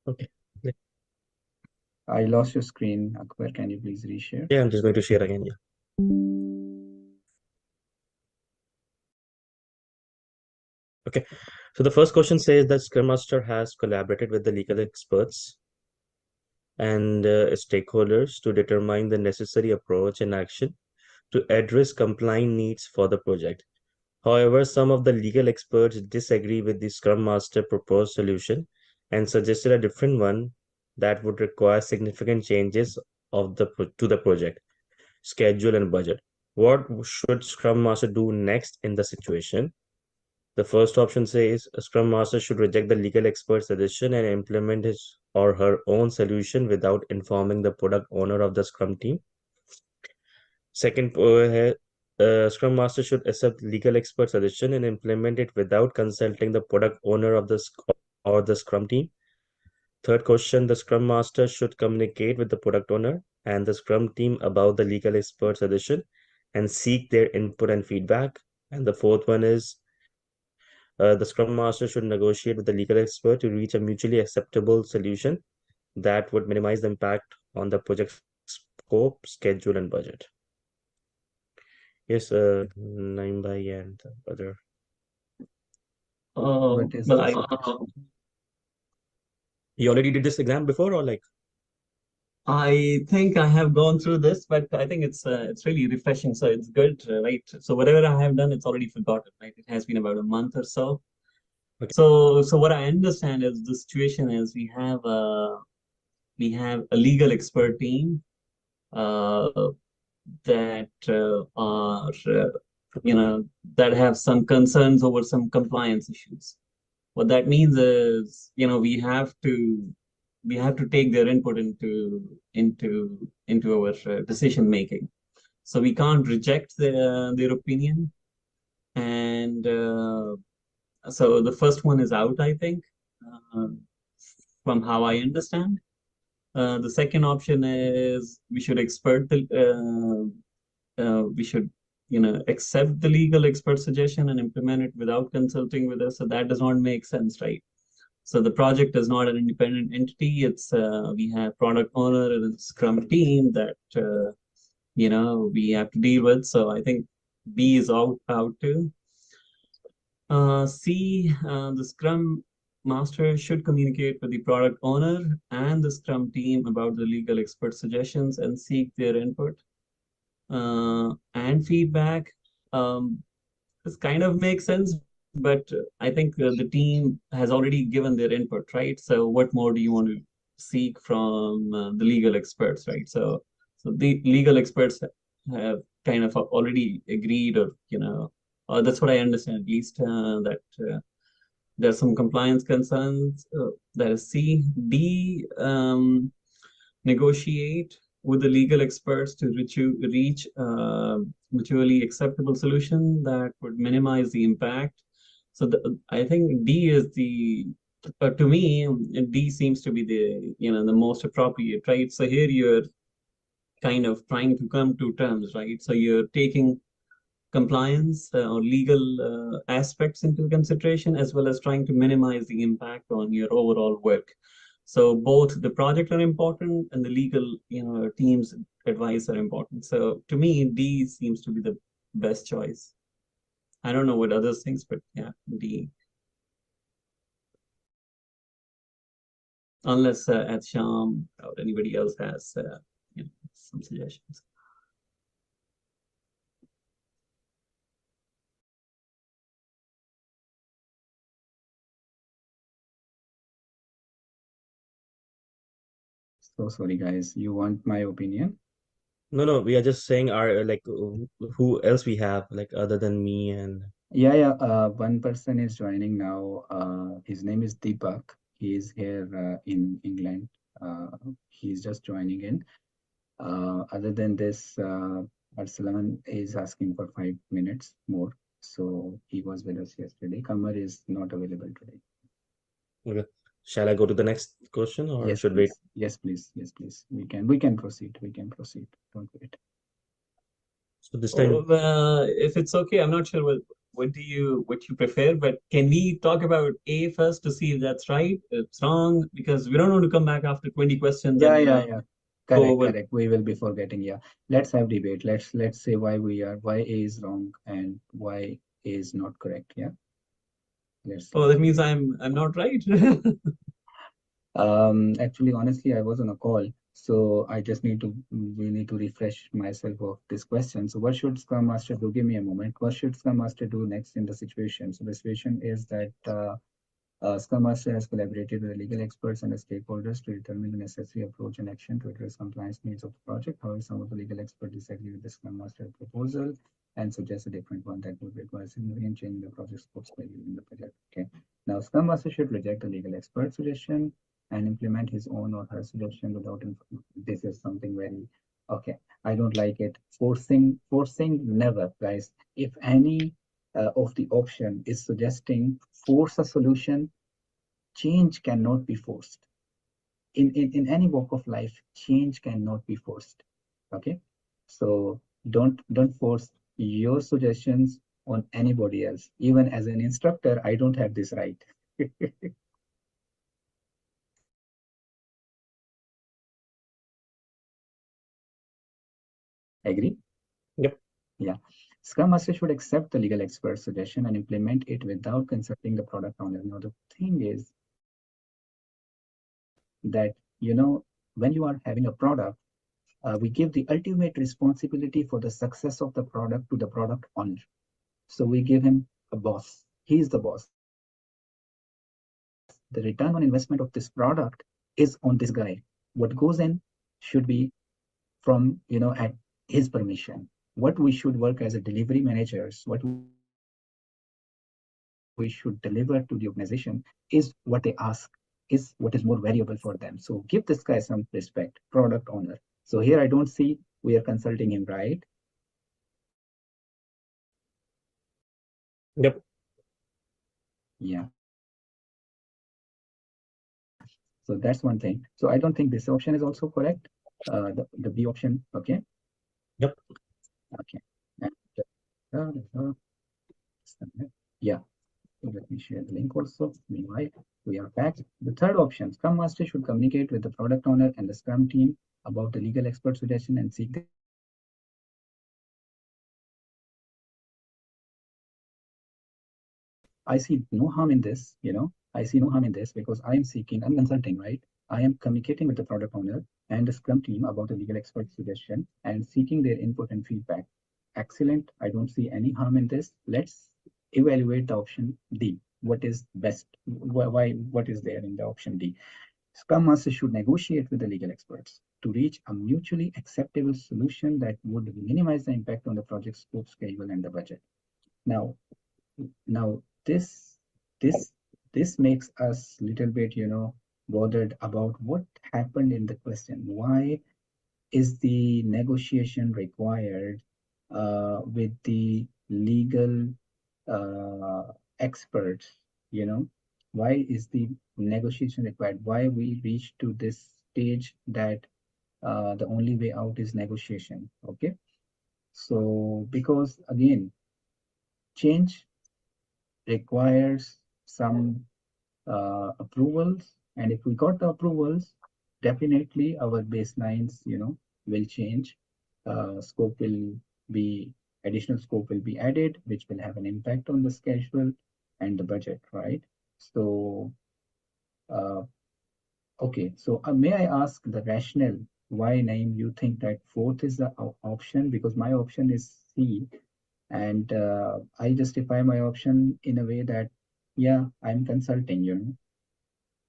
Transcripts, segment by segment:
Okay. I lost your screen, Akbar. Can you please reshare? Yeah, I'm just going to share again. Yeah. Okay. So the first question says that Scrum Master has collaborated with the legal experts and stakeholders to determine the necessary approach and action to address compliance needs for the project. However, some of the legal experts disagree with the Scrum Master proposed solution and suggested a different one that would require significant changes to the project schedule and budget. What should Scrum Master do next in the situation? The first option says a Scrum Master should reject the legal expert suggestion and implement his or her own solution without informing the product owner of the Scrum team. Second, Scrum Master should accept legal expert suggestion and implement it without consulting the product owner of or the Scrum team. Third question, the Scrum Master should communicate with the product owner and the Scrum team about the legal expert suggestion and seek their input and feedback. And the fourth one is the Scrum Master should negotiate with the legal expert to reach a mutually acceptable solution that would minimize the impact on the project scope, schedule, and budget. Yes, Naimbai and other. What is Well, this? You already did this exam before, or like? I think I have gone through this, but I think it's really refreshing. So it's good, right? So whatever I have done, it's already forgotten, right? It has been about a month or so. Okay. So what I understand is the situation is we have a legal expert team uh, that are that have some concerns over some compliance issues. What that means is, we have to take their input into our decision making. So we can't reject their opinion. And so the first one is out, I think, uh, from how I understand. The second option is we should accept the legal expert suggestion and implement it without consulting with us. So that does not make sense, right? So the project is not an independent entity. It's we have product owner and a Scrum team that we have to deal with. So I think B is out too. C, the Scrum Master should communicate with the product owner and the Scrum team about the legal expert suggestions and seek their input and feedback. This kind of makes sense, but I think the team has already given their input, right? So what more do you want to seek from the legal experts, right? So the legal experts have kind of already agreed, or that's what I understand, at least that there's some compliance concerns. That is C. D, negotiate with the legal experts to reach a mutually acceptable solution that would minimize the impact. So I think D is to me, D seems to be the most appropriate, right? So here you're kind of trying to come to terms, right? So you're taking compliance or legal aspects into consideration, as well as trying to minimize the impact on your overall work. So both the project are important and the legal, team's advice are important. So to me, D seems to be the best choice. I don't know what others think, but yeah, D. Unless Ahtisham or anybody else has some suggestions. So sorry, guys. You want my opinion? No, we are just saying our like who else we have like other than me and Yeah, yeah. One person is joining now. His name is Deepak. He is here in England. He's just joining in. Other than this, Arsalan is asking for 5 minutes more. So he was with us yesterday. Kamar is not available today. okay. Shall I go to the next question or Yes, should wait? please. Yes, please. Yes, please. We can proceed. We can proceed. Don't wait. So this time, Oh, if it's okay, I'm not sure what you prefer, but can we talk about A first to see if that's right, if it's wrong, because we don't want to come back after 20 questions Yeah, and yeah, yeah. go Correct, over. correct. We will be forgetting. Yeah. Let's have debate. Let's say why A is wrong and why A is not correct. Yeah. Oh, Let's that means debate. I'm not right. Actually, honestly, I was on a call, so we need to refresh myself of this question. So what should Scrum Master do? Give me a moment. What should Scrum Master do next in the situation? So the situation is that Scrum Master has collaborated with the legal experts and the stakeholders to determine the necessary approach and action to address compliance needs of the project. However, some of the legal experts disagree with the Scrum Master proposal and suggest a different one that would require significant change in the project scope in the project. Okay. Now, Scrum Master should reject the legal expert suggestion and implement his own or her suggestion without. This is something very okay. I don't like it. Forcing, never, guys. If any of the option is suggesting force a solution, change cannot be forced. In any walk of life, change cannot be forced. Okay, so don't force your suggestions on anybody else. Even as an instructor, I don't have this right. Agree? Yep. Yeah. Scrum Master should accept the legal expert suggestion and implement it without consulting the product owner. Now, the thing is that, when you are having a product, we give the ultimate responsibility for the success of the product to the product owner. So we give him a boss. He is the boss. The return on investment of this product is on this guy. What goes in should be from, at his permission. What we should work as a delivery managers, what we should deliver to the organization is what they ask, is what is more valuable for them. So give this guy some respect, product owner. So here I don't see we are consulting him, right? Yep. Yeah. So that's one thing. So I don't think this option is also correct. The B option, okay? Yep. Okay. And yeah, so let me share the link also. Meanwhile, we are back. The third option, Scrum Master should communicate with the product owner and the Scrum team about the legal expert suggestion and seek their input and feedback. Excellent. I don't see any harm in this. I see no harm in this, I see no harm in this because I'm consulting, right? I am communicating with the product owner and the Scrum team about the legal expert suggestion and seeking their input and feedback. Excellent. I don't see any harm in this. Let's evaluate the option D. What is best? What is there in the option D? Scrum Master should negotiate with the legal experts to reach a mutually acceptable solution that would minimize the impact on the project scope, schedule, and the budget. Now, now this this makes us little bit, bothered about what happened in the question. Why is the negotiation required with the legal experts? Why is the negotiation required? Why we reach to this stage that the only way out is negotiation? Okay, so because again, change requires some approvals, and if we got the approvals, definitely our baselines, will change. Scope will be Additional scope will be added, which will have an impact on the schedule and the budget, right? So, uh, okay. So, may I ask the rationale why, Naeem, you think that fourth is the option? Because my option is C, and I justify my option in a way that, yeah, I'm consulting,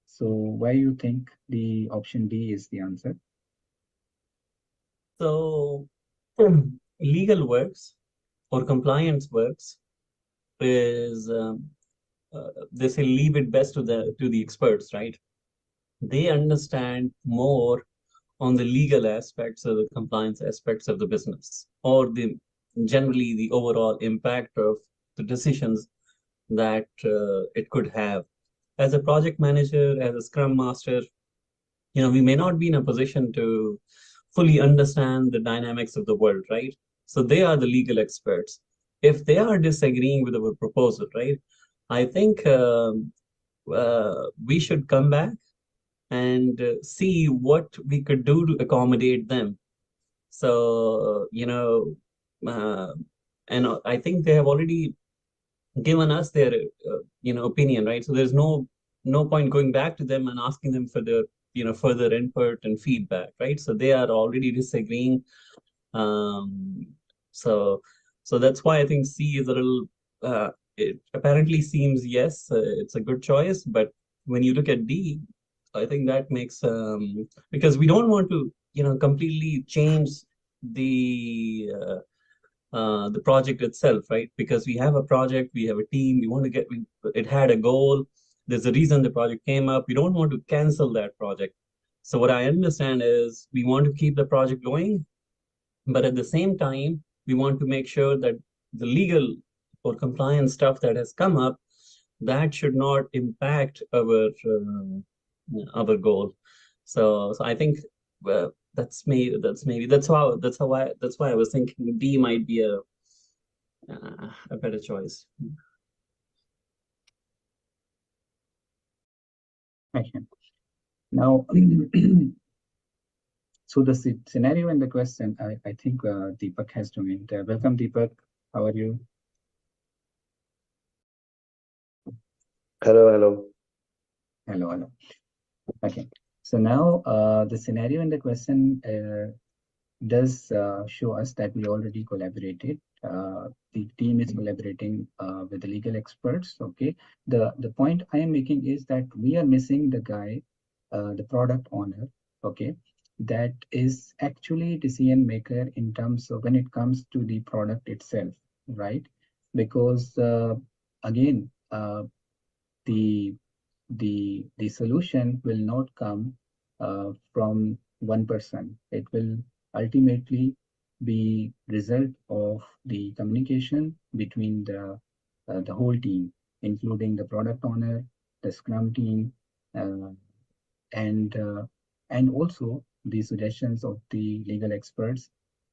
So why you think the option D is the answer? So legal works or compliance works is they say leave it best to the experts, right? They understand more on the legal aspects or the compliance aspects of the business, or the generally the overall impact of the decisions that it could have. As a project manager, as a scrum master, we may not be in a position to fully understand the dynamics of the world, right? So they are the legal experts. if they are disagreeing with our proposal, right, I think we should come back and see what we could do to accommodate them. So, uh, and I think they have already given us their, opinion, right? So there's no point going back to them and asking them for their, further input and feedback, right? So they are already disagreeing. Um, so, so that's why I think C is a little, it apparently seems, yes, it's a good choice, but when you look at D, I think that makes, because we don't want to, completely change the project itself, right? Because we have a project, we have a team, we want to it had a goal. There's a reason the project came up. We don't want to cancel that project. So what I understand is we want to keep the project going, but at the same time, we want to make sure that the legal or compliance stuff that has come up, that should not impact our goal. So I think that's why I was thinking D might be a better choice. Okay. Now, so the scenario and the question, I think Deepak has joined. Welcome, Deepak. How are you? Hello, hello. Hello, hello. Okay. So now the scenario and the question does show us that we already collaborated. The team is collaborating with the legal experts. Okay. The point I am making is that we are missing the guy, the product owner. Okay. That is actually decision maker in terms of when it comes to the product itself, right? Because again, the the solution will not come from one person. It will ultimately be result of the communication between the whole team, including the product owner, the Scrum team, uh, and also the suggestions of the legal experts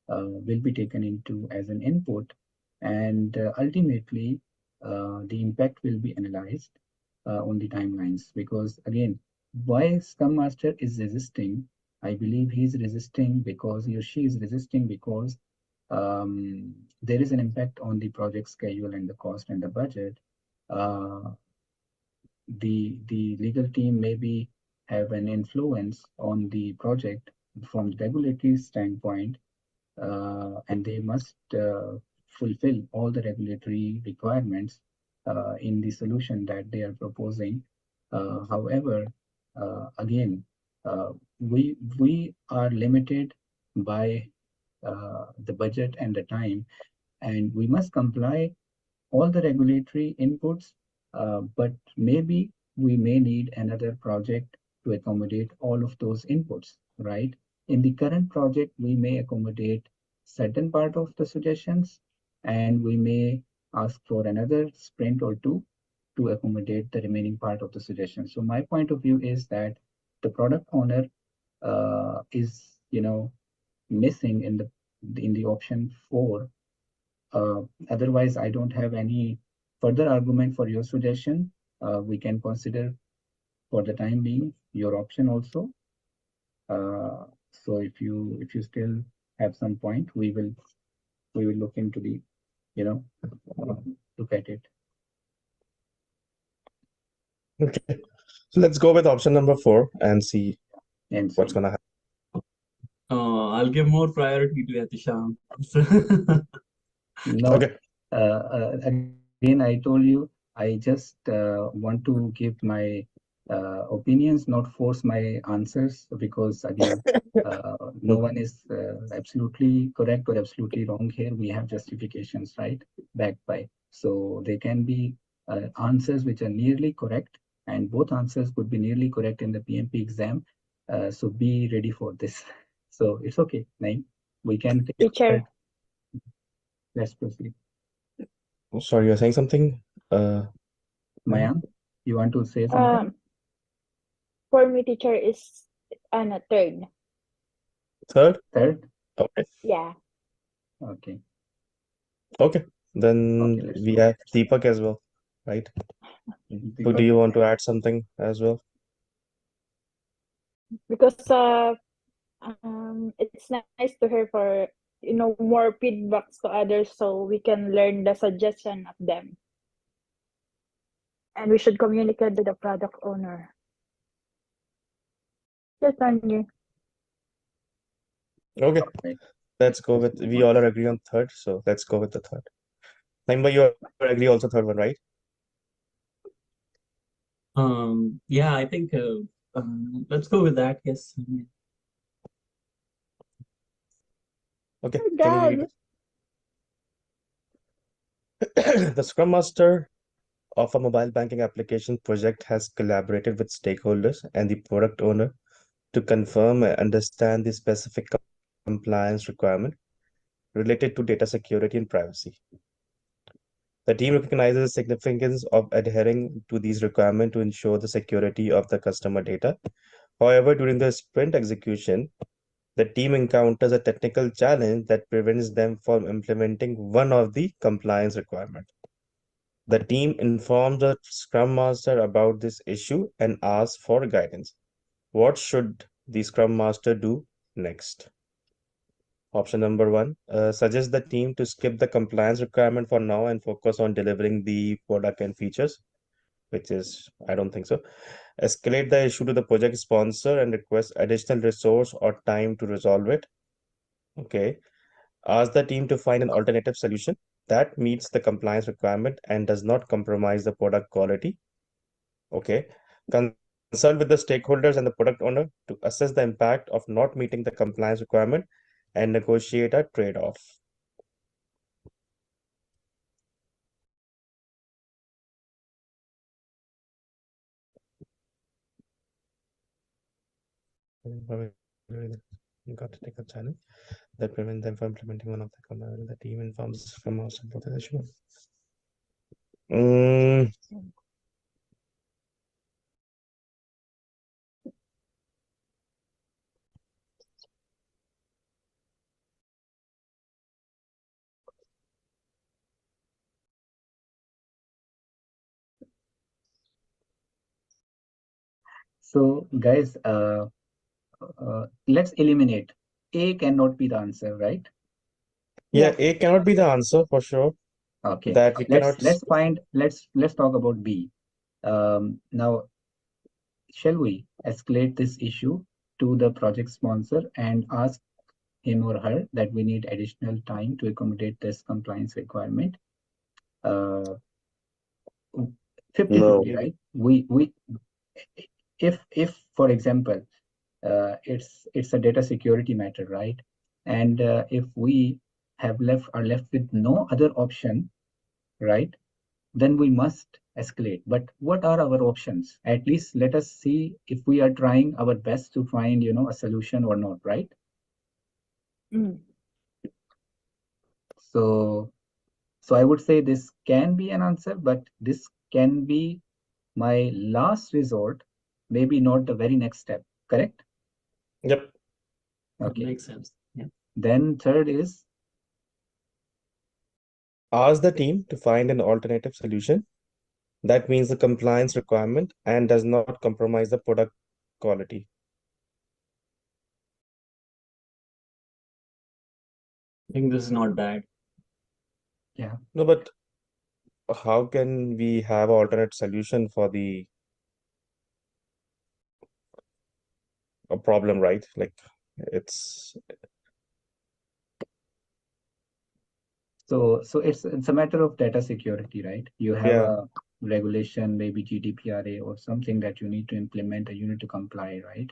will be taken into as an input, and ultimately the impact will be analyzed on the timelines. Because again, why Scrum Master is resisting, I believe he's resisting because he or she is resisting because there is an impact on the project schedule and the cost and the budget. Uh, the legal team maybe have an influence on the project from the regulatory standpoint, and they must fulfill all the regulatory requirements in the solution that they are proposing. However, again, we are limited by the budget and the time, and we must comply all the regulatory inputs, but maybe we may need another project to accommodate all of those inputs, right? In the current project, we may accommodate certain part of the suggestions, and we may ask for another sprint or two to accommodate the remaining part of the suggestions. So my point of view is that the product owner is, missing in the option 4. Otherwise, I don't have any further argument for your suggestion. We can consider for the time being your option also. So if you still have some point, we will look into the, look at it. Okay. So let's go with option number 4 and see And what's see. gonna happen. I'll give more priority to Ahtisham. No, Okay. again, I told you, I just want to give my opinions, not force my answers, because again, no one is absolutely correct or absolutely wrong here. We have justifications, right, backed by. So there can be answers which are nearly correct, and both answers could be nearly correct in the PMP exam. So be ready for this. So it's okay, Naeem. We can take Teacher, Let's proceed. Sorry, you're saying something? Mayank, you want to say something? for me, teacher is a third. Third? Third? Okay. Yeah. Okay. Okay. Then let's we go. have Deepak as well, right? So do Deepak, you want to add something as well? Because it's nice to hear for more feedbacks to others so we can learn the suggestion of them. And we should communicate with the product owner. Yes, Tanya. Okay, right. let's go Let's with, move we on. all are agree on third, so let's go with the third. Naimba, you agree also third one, right? Yeah, I think let's go with that. Yes. Okay, Oh can you read God. it? The Scrum Master of a mobile banking application project has collaborated with stakeholders and the product owner to confirm and understand the specific compliance requirement related to data security and privacy. The team recognizes the significance of adhering to these requirements to ensure the security of the customer data. However, during the sprint execution, the team encounters a technical challenge that prevents them from implementing one of the compliance requirements. The team informs the Scrum Master about this issue and asks for guidance. What should the Scrum Master do next? Option number one, suggest the team to skip the compliance requirement for now and focus on delivering the product and features, which is, I don't think so. Escalate the issue to the project sponsor and request additional resource or time to resolve it. Okay. Ask the team to find an alternative solution that meets the compliance requirement and does not compromise the product quality. Okay. Consult with the stakeholders and the product owner to assess the impact of not meeting the compliance requirement and negotiate a trade-off. You got to take a challenge that prevents them from implementing one of the command. The team informs from us about the issue. Mm, So, guys, let's eliminate. A cannot be the answer, right? yeah, Yes. A cannot be the answer for sure. Okay. That we cannot. Let's talk about B. Now, shall we escalate this issue to the project sponsor and ask him or her that we need additional time to accommodate this compliance requirement? Uh, 50-50, No. Maybe. right? We if for example, it's a data security matter, right? And if we are left with no other option, right? Then we must escalate. But what are our options? At least let us see if we are trying our best to find, a solution or not, right? Mm. So, so I would say this can be an answer, but this can be my last resort, maybe not the very next step, correct? Yep. That Okay. makes sense. Yeah. Then third is, Ask the team to find an alternative solution that means the compliance requirement and does not compromise the product quality. I think this is not bad. yeah. No, but how can we have an alternate solution for the a problem, right? Like it's So it's a matter of data security, right? You have yeah, a regulation, maybe GDPR or something that you need to implement and you need to comply, right?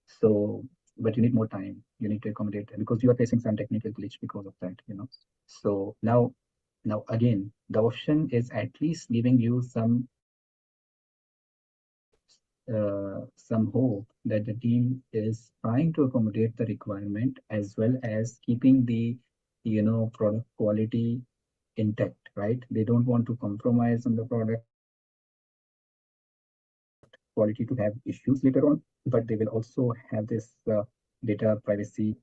So, but you need more time. You need to accommodate because you are facing some technical glitch because of that. So now again, the option is at least giving you some hope that the team is trying to accommodate the requirement as well as keeping the product quality intact, right? They don't want to compromise on the product quality to have issues later on, but they will also have this data privacy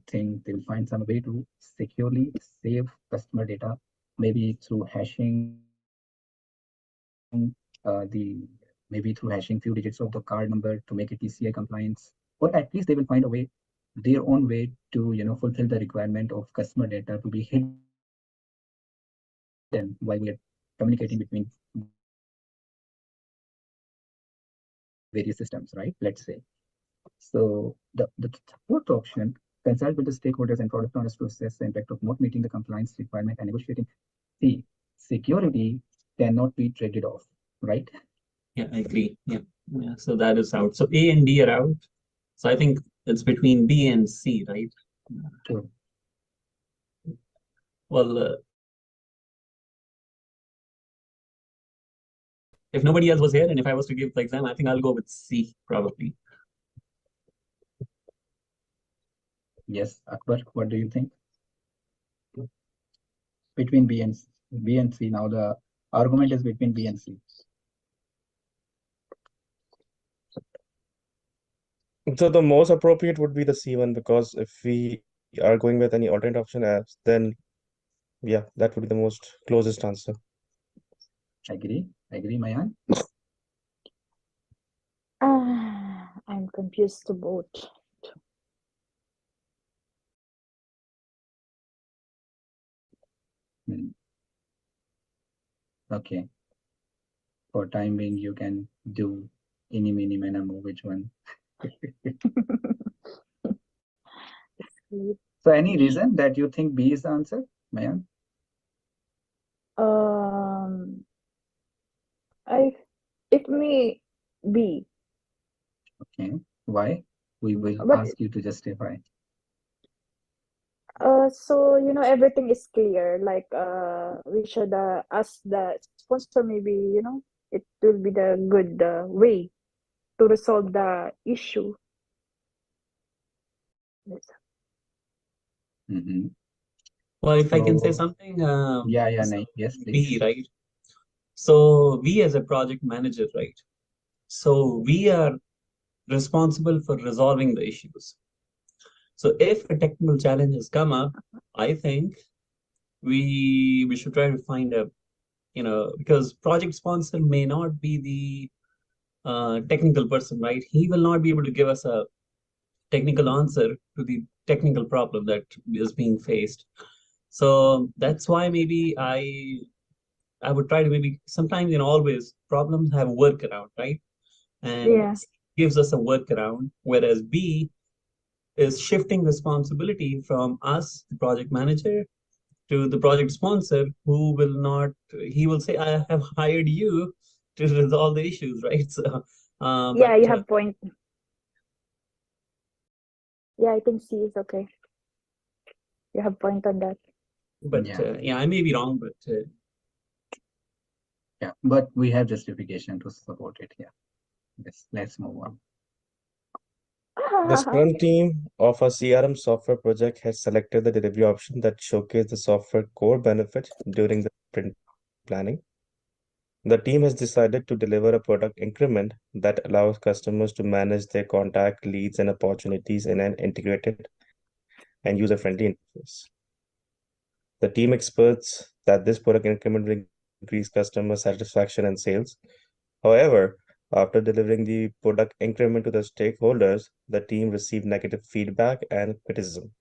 thing, they'll find some way to securely save customer data, maybe through hashing maybe through hashing few digits of the card number to make it PCI compliance, or at least they will find a way, their own way to fulfill the requirement of customer data to be hidden while we are communicating between various systems, right? Let's say. So the fourth option, consult with the stakeholders and product owners to assess the impact of not meeting the compliance requirement and negotiating. See, security cannot be traded off, right? Yeah, I agree. Yeah. So that is out. So A and D are out. So I think it's between B and C, right? True. Well, if nobody else was here and if I was to give the exam, I think I'll go with C probably. Yes, Akbar, what do you think? Between B and C. Now the argument is between B and C. So the most appropriate would be the C1, because if we are going with any alternate option as, then yeah, that would be the most closest answer. Agree, Mayan. I'm confused to both. Okay. For time being, you can do any, mini, mena, mo, which one? So any reason that you think B is the answer, Mayan? It may be. Okay. Why? We will But ask you to justify. so everything is clear. Like we should ask the sponsor. Maybe it will be the good way to resolve the issue. Yes. Mm-hmm. Well, if I can say So something, yeah, so yes, B, please. right? So we as a project manager, right? So we are responsible for resolving the issues. So if a technical challenge has come up, I think we should try to find a, because project sponsor may not be the technical person, right? He will not be able to give us a technical answer to the technical problem that is being faced. So that's why maybe I would try to maybe sometimes, always problems have a workaround, right? And Yeah. C gives us a workaround, whereas B is shifting responsibility from us, the project manager, to the project sponsor, who will not, he will say, I have hired you to resolve the issues, right? So, Yeah, but you have point. Yeah, I think C is okay. You have point on that. yeah, I may be wrong, but yeah, but we have justification to support it here. Yes, let's move on. The Scrum team of a CRM software project has selected the delivery option that showcased the software core benefit during the sprint planning. The team has decided to deliver a product increment that allows customers to manage their contact leads and opportunities in an integrated and user-friendly interface. The team expects that this product increment will increase customer satisfaction and sales. However, after delivering the product increment to the stakeholders, the team received negative feedback and criticism.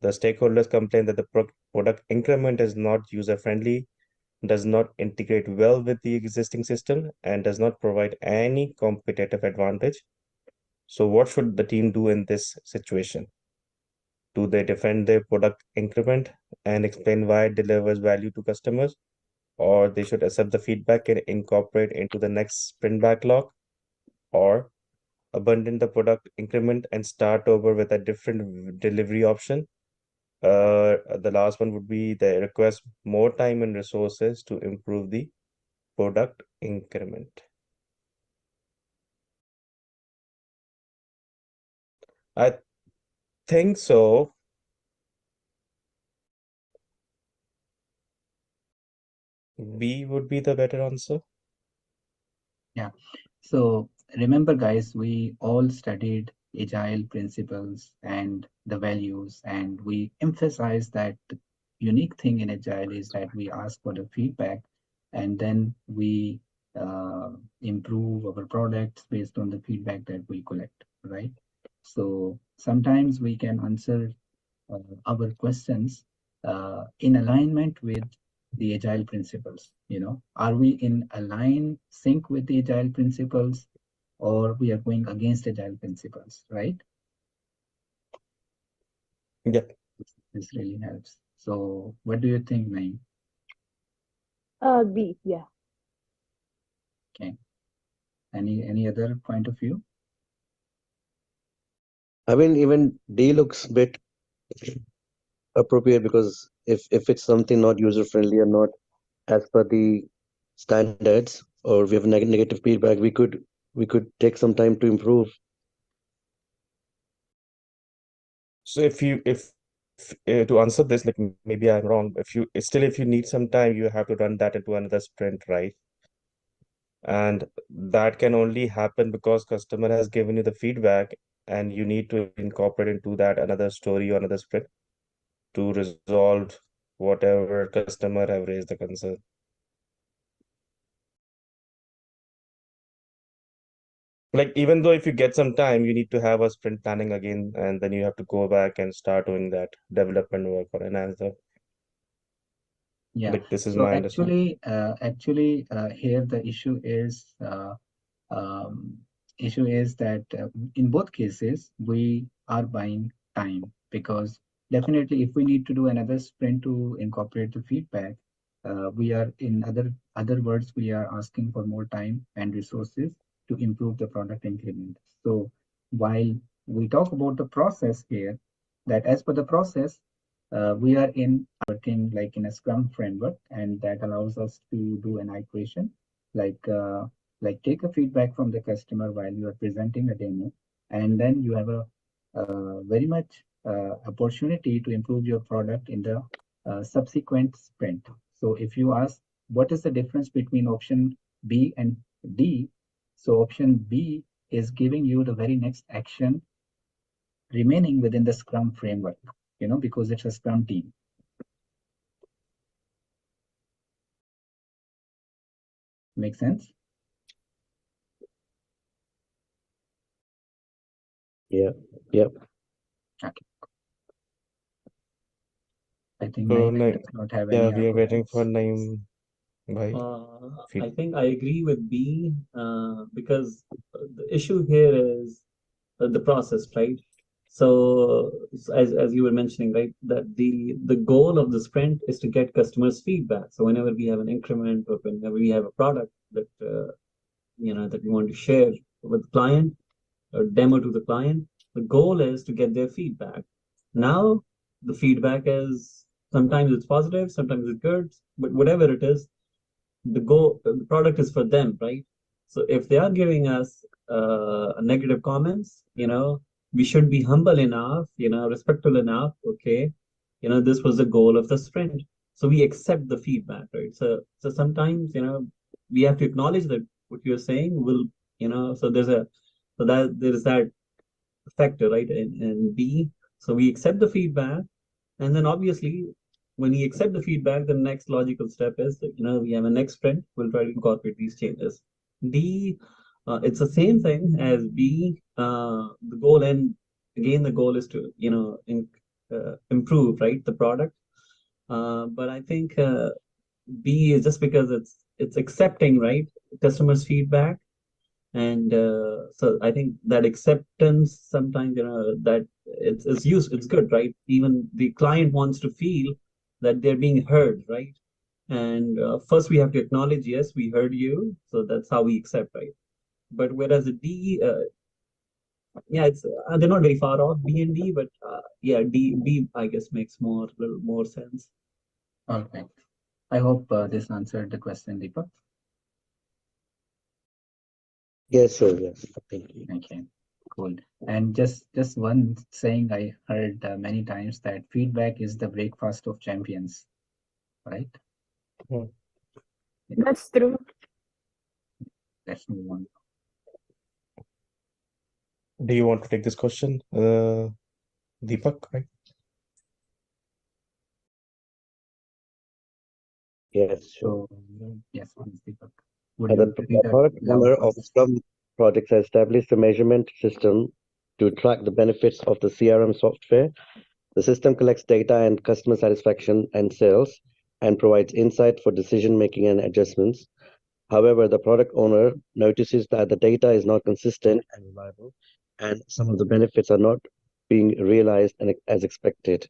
The stakeholders complained that the product increment is not user-friendly, does not integrate well with the existing system, and does not provide any competitive advantage. So what should the team do in this situation? Do they defend their product increment and explain why it delivers value to customers? Or they should accept the feedback and incorporate into the next sprint backlog? Or abandon the product increment and start over with a different delivery option? The last one would be they request more time and resources to improve the product increment. I think so. B would be the better answer. Yeah. So remember, guys, we all studied agile principles and the values, and we emphasize that the unique thing in agile is that we ask for the feedback, and then we improve our products based on the feedback that we collect, right? So sometimes we can answer our questions in alignment with the agile principles. Are we in align sync with the agile principles, or we are going against agile principles, right? Yeah. This really helps. So what do you think, Naeem? B, yeah. Okay. Any other point of view? I mean, even D looks a bit appropriate because if it's something not user friendly or not as per the standards, or we have negative feedback, we could take some time to improve. So if to answer this, like maybe I'm wrong, if you need some time, you have to run that into another sprint, right? And that can only happen because customer has given you the feedback and you need to incorporate into that another story or another sprint to resolve whatever customer have raised the concern. Like even though if you get some time, you need to have a sprint planning again, and then you have to go back and start doing that development work or enhance that. Yeah. Like this is So my understanding. actually, here the um, issue is that in both cases we are buying time, because definitely if we need to do another sprint to incorporate the feedback, we are in other words, we are asking for more time and resources to improve the product increment. So while we talk about the process here, that as per the process, we are in working like in a Scrum framework, and that allows us to do an iteration, like take a feedback from the customer while you are presenting a demo, and then you have a very much opportunity to improve your product in the subsequent sprint. So if you ask what is the difference between option B and D, so option B is giving you the very next action remaining within the Scrum framework, because it's a Scrum team. Make sense? Yeah. Yeah. Okay. I think So Naeem does not have yeah, any we are waiting for arguments. name. Bye. I think I agree with B because the issue here is the process, right? So as you were mentioning, right, that the goal of the sprint is to get customers' feedback. So whenever we have an increment or whenever we have a product that that we want to share with the client or demo to the client, the goal is to get their feedback. Now the feedback is sometimes it's positive, sometimes it's good, but whatever it is, the product is for them, right? So if they are giving us negative comments, we should be humble enough, respectful enough. Okay, this was the goal of the sprint, so we accept the feedback, right? So sometimes we have to acknowledge that what you're saying will, so there is that factor, right? And B, so we accept the feedback, and then obviously, when we accept the feedback, the next logical step is that, we have a next sprint, we'll try to incorporate these changes. D, it's the same thing as B. The goal, and again, the goal is to, improve, right, the product. But I think B is just because it's accepting, right, customers' feedback, and so I think that acceptance sometimes that it's good, right? Even the client wants to feel that they're being heard, right? And first we have to acknowledge, yes, we heard you, so that's how we accept, right? But whereas the D, yeah, it's they're not very far off, B and D, but yeah, B I guess makes a little more sense. All right. I hope this answered the question, Deepak. Yes, sure. Yes. Thank you. Okay, cool. And just one saying I heard many times, that feedback is the breakfast of champions, right? Hmm. That's true. Let's move on. Do you want to take this question, Deepak? Right? Yes, sure. So yes, please, Deepak. Would The you read out product loud owner for of us? Scrum projects has established a measurement system to track the benefits of the CRM software. The system collects data and customer satisfaction and sales and provides insight for decision making and adjustments. However, the product owner notices that the data is not consistent and reliable, and some of the benefits are not being realized as expected.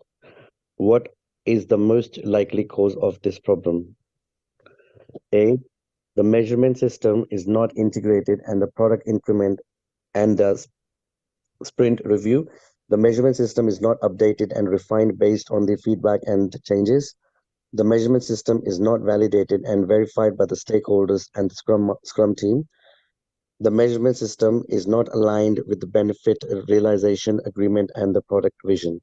What is the most likely cause of this problem? A. The measurement system is not integrated and the product increment and the sprint review. The measurement system is not updated and refined based on the feedback and changes. The measurement system is not validated and verified by the stakeholders and the Scrum team. The measurement system is not aligned with the benefit realization agreement and the product vision.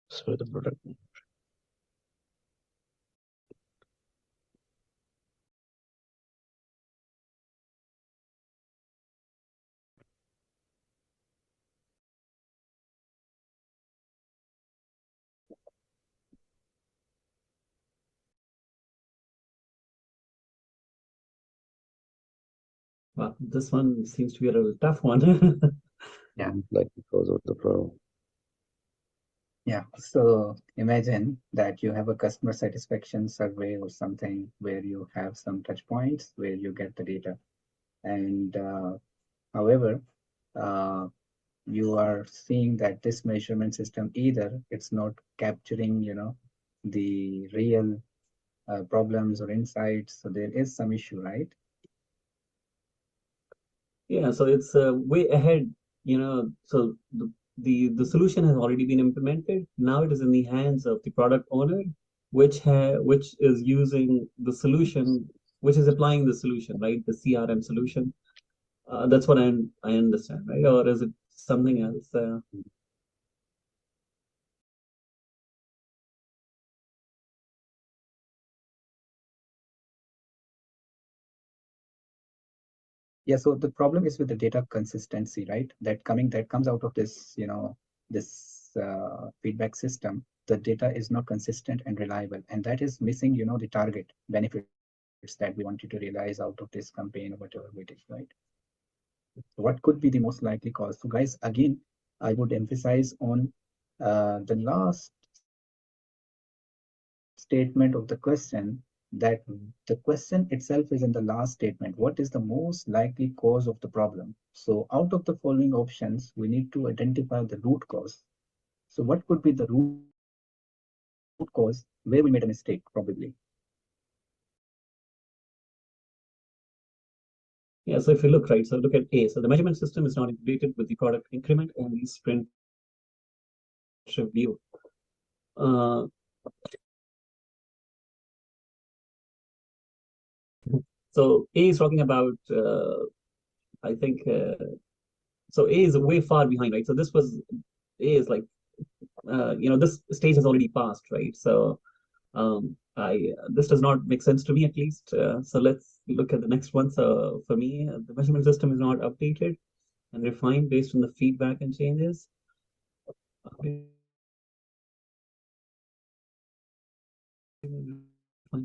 So the product. Well, this one seems to be a little tough one. Yeah. Like because of the pro. Yeah, so imagine that you have a customer satisfaction survey or something where you have some touch points where you get the data. And however, uh, you are seeing that this measurement system either it's not capturing, the real problems or insights. So there is some issue, right? Yeah, so it's way ahead, so the solution has already been implemented. Now it is in the hands of the product owner, which is using the solution, which is applying the solution, right? The CRM solution. That's what I understand, right? Or is it something else? Yeah, so the problem is with the data consistency, right? That comes out of this, this feedback system. The data is not consistent and reliable, and that is missing, the target benefits that we wanted to realize out of this campaign or whatever it is, right? What could be the most likely cause? So, guys, again, I would emphasize on the last statement of the question, that the question itself is in the last statement. What is the most likely cause of the problem? So out of the following options, we need to identify the root cause. So what could be the root cause where we made a mistake, probably? Yeah, so if you look, right, so look at A. So the measurement system is not integrated with the product increment and the sprint review. So A is talking about, I think, so A is way far behind, right? So A is like, this stage has already passed, right? So this does not make sense to me at least. So let's look at the next one. So for me, the measurement system is not updated and refined based on the feedback and changes.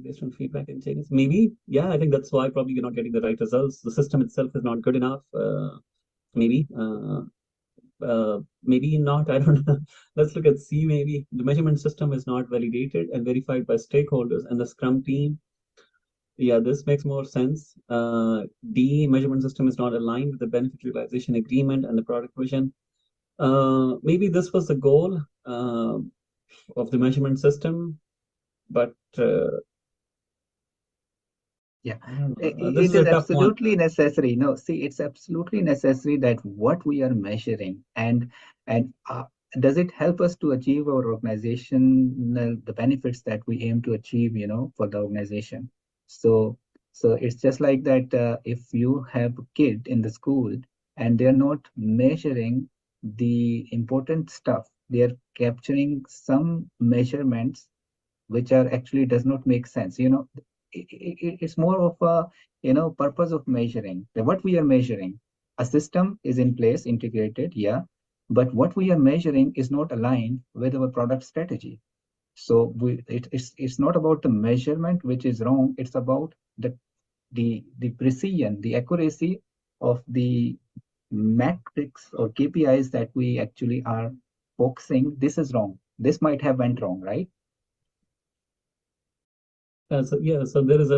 Based on feedback and changes. Maybe, yeah, I think that's why probably you're not getting the right results. The system itself is not good enough. Maybe. Maybe not. I don't know. Let's look at C. Maybe the measurement system is not validated and verified by stakeholders and the Scrum team. Yeah, this makes more sense. D, measurement system is not aligned with the benefit realization agreement and the product vision. Maybe this was the goal of the measurement system, but Yeah, this it is a is tough one. absolutely necessary. No, see, it's absolutely necessary that what we are measuring and does it help us to achieve our organizational the benefits that we aim to achieve, for the organization. So, so it's just like that. If you have a kid in the school and they're not measuring the important stuff, they are capturing some measurements which are actually does not make sense. it's more of a purpose of measuring. What we are measuring, a system is in place, integrated, yeah, but what we are measuring is not aligned with our product strategy. So it's not about the measurement which is wrong. It's about the precision, the accuracy of the metrics or KPIs that we actually are focusing. This is wrong. This might have went wrong, right? So there is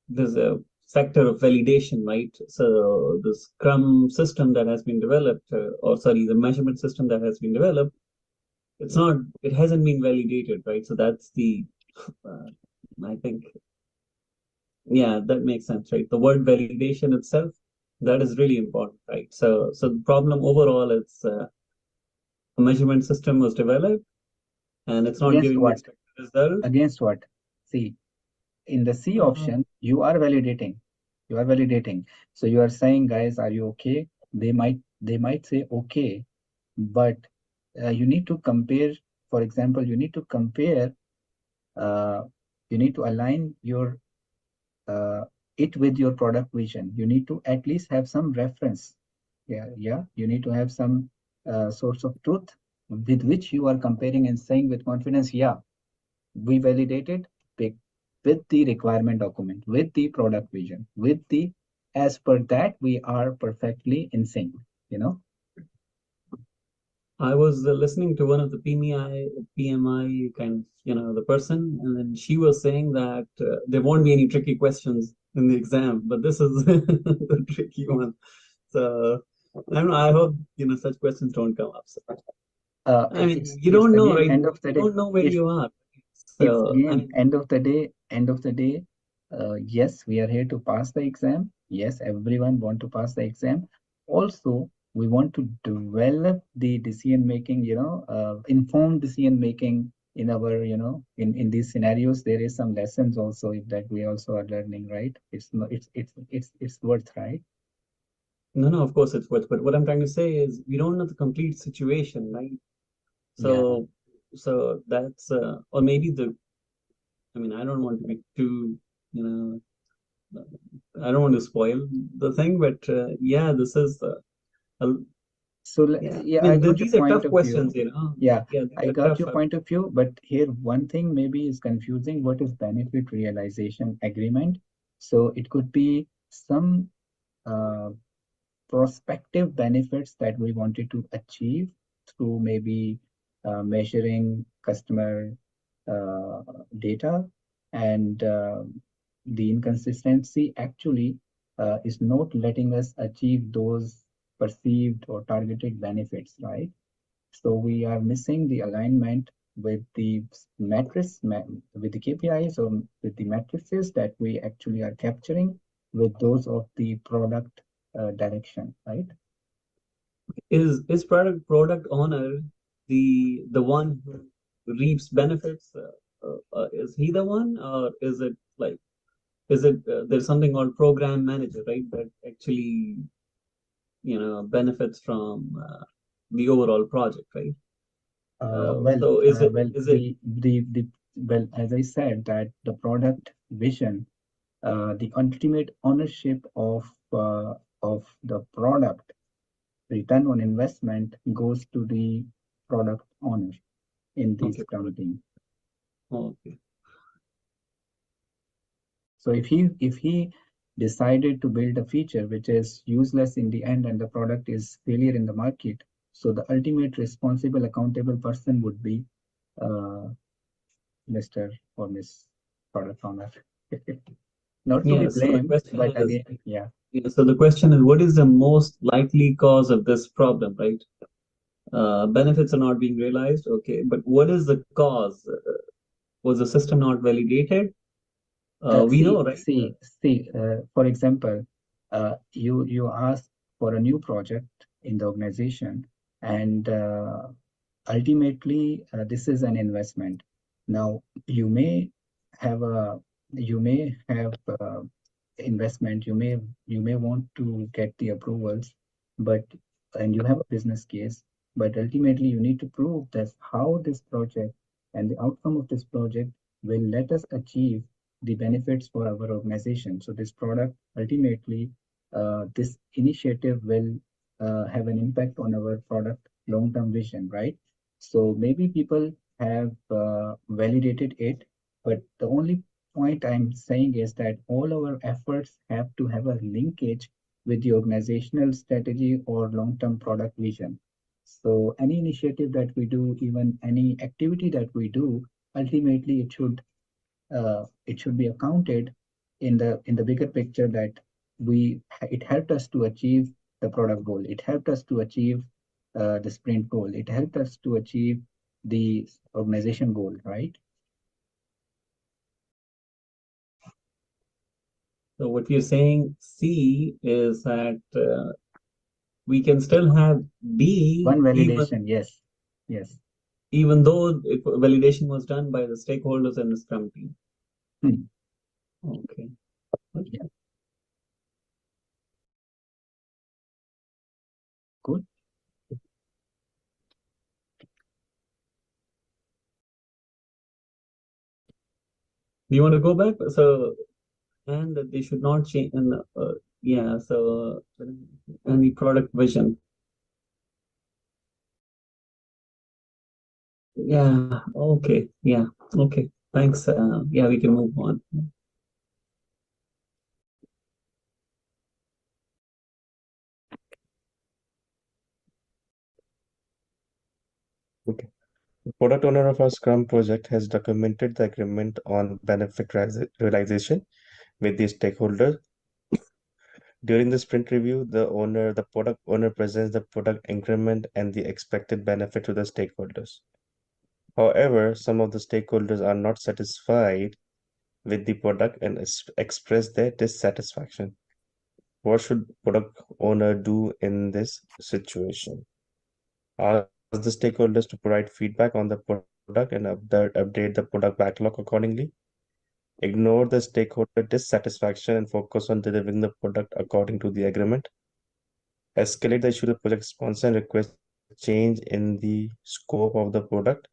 there's a factor of validation, right? So the Scrum system that has been developed, or sorry, the measurement system that has been developed, it hasn't been validated, right? So that's uh, I think, yeah, that makes sense, right? The word validation itself, that is really important, right? So the problem overall is a measurement system was developed and it's not Against giving the what? expected result. Against what? See, in the C Uh, option, you are validating. You are validating. So you are saying, guys, are you okay? They might say okay, but you need to compare. For example, you need to compare. Uh, you need to align your uh, it with your product vision. You need to at least have some reference. Yeah, yeah. You need to have some source of truth with which you are comparing and saying with confidence, yeah, we validated with the requirement document, with the product vision, with the as per that we are perfectly in sync. You know. I was listening to one of the PMI kind of, the person, and then she was saying that there won't be any tricky questions in the exam, but this is the tricky one. So I don't know. I hope such questions don't come up. So, I mean, you It's don't know, again right? end of the You day. don't know where It's you are. it's So I again mean, end of the day. End of the day. Yes, we are here to pass the exam. Yes, everyone want to pass the exam. Also, we want to develop the decision making. Informed decision making in our. In these scenarios, there is some lessons also that we also are learning. Right? It's not. It's worth, right? no, of course it's worth. But what I'm trying to say is, we don't know the complete situation, right? Yeah. So that's or maybe I mean, I don't want to be too, you know, I don't want to spoil the thing, but yeah, this is, a, So yeah, I yeah, I mean, got your these are point tough of view. questions, you know. Yeah, Yeah, these I are got tough. your point of view, but here one thing maybe is confusing. What is benefit realization agreement? So it could be some uh, prospective benefits that we wanted to achieve through maybe measuring customer uh, data, and the inconsistency actually is not letting us achieve those perceived or targeted benefits, right? So we are missing the alignment with the with the KPIs or with the matrices that we actually are capturing with those of the product direction, right? Is product owner the one who reaps benefits? Is he the one, or is it like, there's something called program manager, right? That actually benefits from the overall project, right? So Well, is it well, as I said, that the product vision, the ultimate ownership of the product, return on investment goes to the product owner in the okay? Scrum team. Okay. So if he decided to build a feature which is useless in the end and the product is failure in the market, so the ultimate responsible accountable person would be uh, Mr. or Miss Product Owner. Not to be Yeah. So the blamed, question but is, again, yeah. what is the most likely cause of this problem, right? Benefits are not being realized. Okay, but what is the cause? Was the system not validated? We See, know, right? see, see. For example, you ask for a new project in the organization, and ultimately, this is an investment. Now, have a you may have investment. You may want to get the approvals, but and you have a business case, but ultimately you need to prove that how this project and the outcome of this project will let us achieve the benefits for our organization. So this product ultimately, this initiative will have an impact on our product long-term vision, right? So maybe people have validated it, but the only point I'm saying is that all our efforts have to have a linkage with the organizational strategy or long-term product vision. So any initiative that we do, even any activity that we do, ultimately it should be accounted in the bigger picture that it helped us to achieve the product goal. It helped us to achieve the sprint goal. It helped us to achieve the organization goal, right? So what you're saying, C, is that we can still have D One even validation, yes, yes. even though validation was done by the stakeholders and the Scrum team. Hmm. Okay. Yeah. Good. Do you want to go back? So, and that they should not change. And yeah, so and the product vision. Yeah. Okay. Yeah. Okay. Thanks. Yeah, we can move on. Okay. The product owner of our Scrum project has documented the agreement on benefit realization with the stakeholders. During the sprint review, the product owner presents the product increment and the expected benefit to the stakeholders. However, some of the stakeholders are not satisfied with the product and express their dissatisfaction. What should product owner do in this situation? Ask the stakeholders to provide feedback on the product and update the product backlog accordingly. Ignore the stakeholder dissatisfaction and focus on delivering the product according to the agreement. Escalate the issue to the project sponsor and request change in the scope of the product.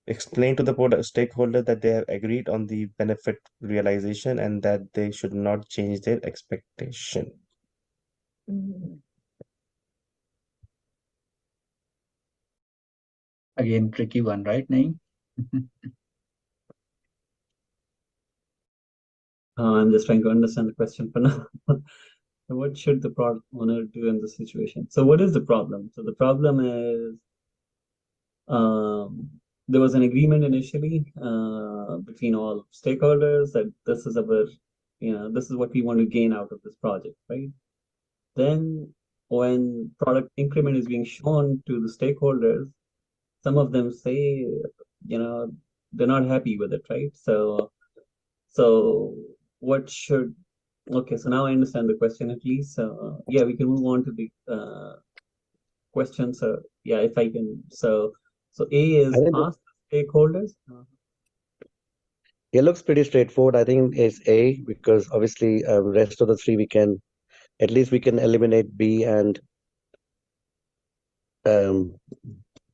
Explain to the product stakeholder that they have agreed on the benefit realization and that they should not change their expectation. Mm. Again, tricky one, right, Naeem? I'm just trying to understand the question for now. What should the product owner do in this situation? So, what is the problem? So, the problem is there was an agreement initially between all stakeholders that this is our, this is what we want to gain out of this project, right? Then, when product increment is being shown to the stakeholders, some of them say, they're not happy with it, right? So what should okay, so now I understand the question at least. So yeah, we can move on to the question. So yeah, if I can. So A I is think ask the stakeholders. it looks pretty straightforward. I think it's A because obviously rest of the three we can at least we can eliminate B and um,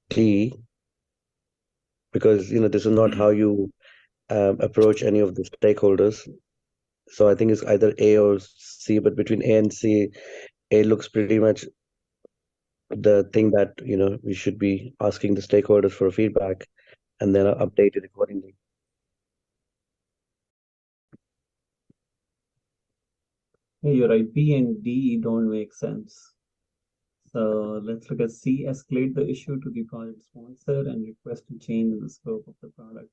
D because this is not how you approach any of the stakeholders. So I think it's either A or C, but between A and C, A looks pretty much the thing that we should be asking the stakeholders for feedback and then update it accordingly. Yeah, you're right. B and D don't make sense. So let's look at C. Escalate the issue to the project sponsor and request a change in the scope of the product.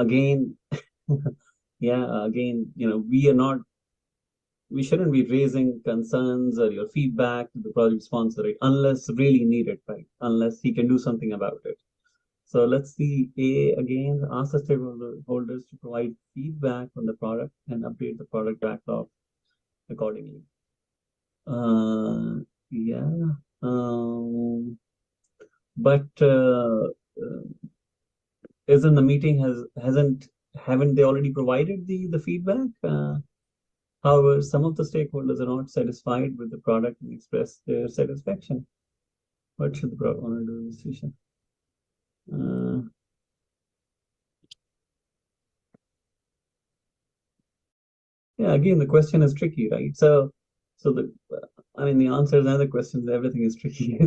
Again, yeah, again, we shouldn't be raising concerns or your feedback to the project sponsor, right? Unless really needed, right? Unless he can do something about it. So let's see A again, ask the stakeholders to provide feedback on the product and update the product backlog accordingly. Yeah. But isn't the meeting haven't they already provided the feedback? However, some of the stakeholders are not satisfied with the product and express their satisfaction. What should the product owner do in this situation? Yeah, again, the question is tricky, right? So the I mean, the answers and the questions, everything is tricky.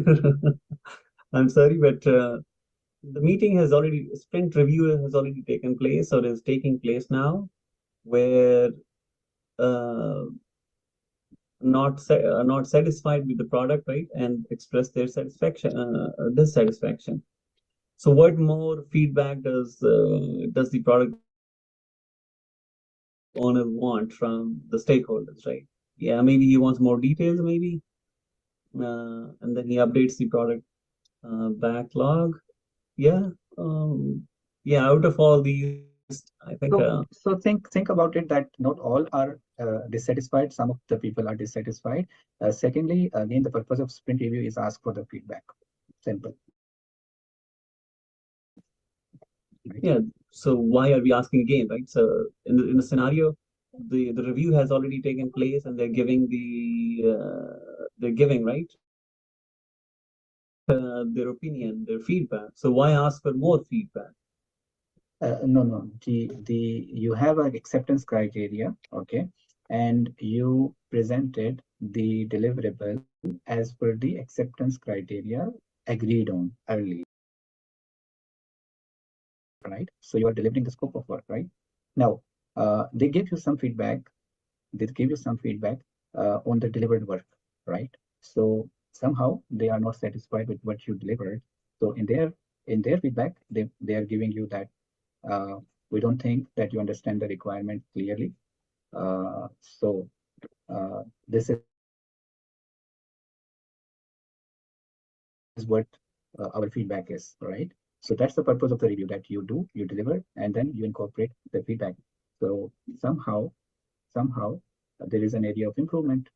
I'm sorry, but the meeting has already, sprint review has already taken place or is taking place now, where uh, not satisfied with the product, right, and express their satisfaction, dissatisfaction. So, what more feedback does the product owner want from the stakeholders, right? Yeah, maybe he wants more details, maybe, and then he updates the product backlog. Yeah, yeah. Out of all these, I think. So think about it that not all are dissatisfied. Some of the people are dissatisfied. Secondly, again, the purpose of sprint review is ask for the feedback. Simple. Right? Yeah. So why are we asking again, right? So in the scenario, the review has already taken place, and they're giving right their opinion, their feedback. So why ask for more feedback? No. You have an acceptance criteria, okay, and you presented the deliverable as per the acceptance criteria agreed on earlier, right? So you are delivering the scope of work, right? Now, they give you some feedback. They give you some feedback on the delivered work, right? So somehow they are not satisfied with what you delivered. So in their feedback, they are giving you that we don't think that you understand the requirement clearly. So this is what our feedback is, right? So that's the purpose of the review that you deliver, and then you incorporate the feedback. So somehow there is an area of improvement.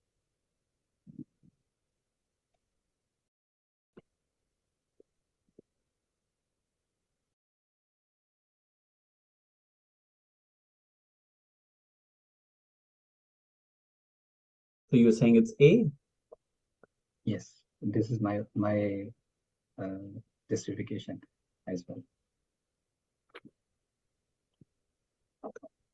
So you're saying it's A? Yes, this is my uh, justification as well.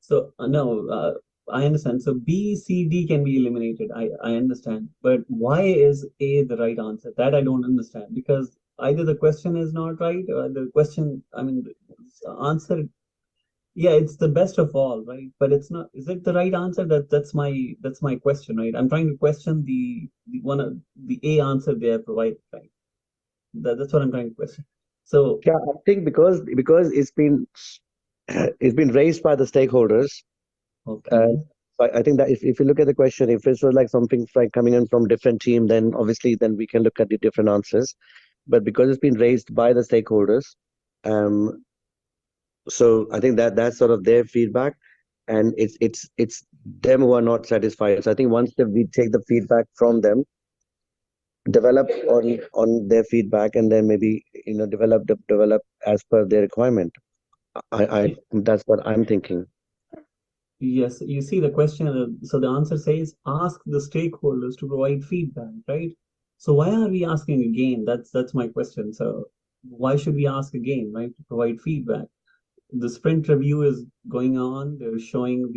So no, I understand. So B, C, D can be eliminated. I understand. But why is A the right answer? That I don't understand, because either the question is not right, or the question, I mean, the answer, yeah, it's the best of all, right? But it's not. Is it the right answer? That's my question, right? I'm trying to question the one of the A answer they have provided, right? That's what I'm trying to question. So Yeah, I think because it's been raised by the stakeholders. okay, I think that if you look at the question, if it was like something like coming in from different team, then obviously then we can look at the different answers. But because it's been raised by the stakeholders, um, so I think that that's sort of their feedback, and it's them who are not satisfied. So I think once we take the feedback from them, develop on their feedback, and then maybe develop as per their requirement. I that's what I'm thinking. yes, you see the question. So the answer says ask the stakeholders to provide feedback, right? So why are we asking again? That's my question. So why should we ask again, right? To provide feedback. The sprint review is going on. They're showing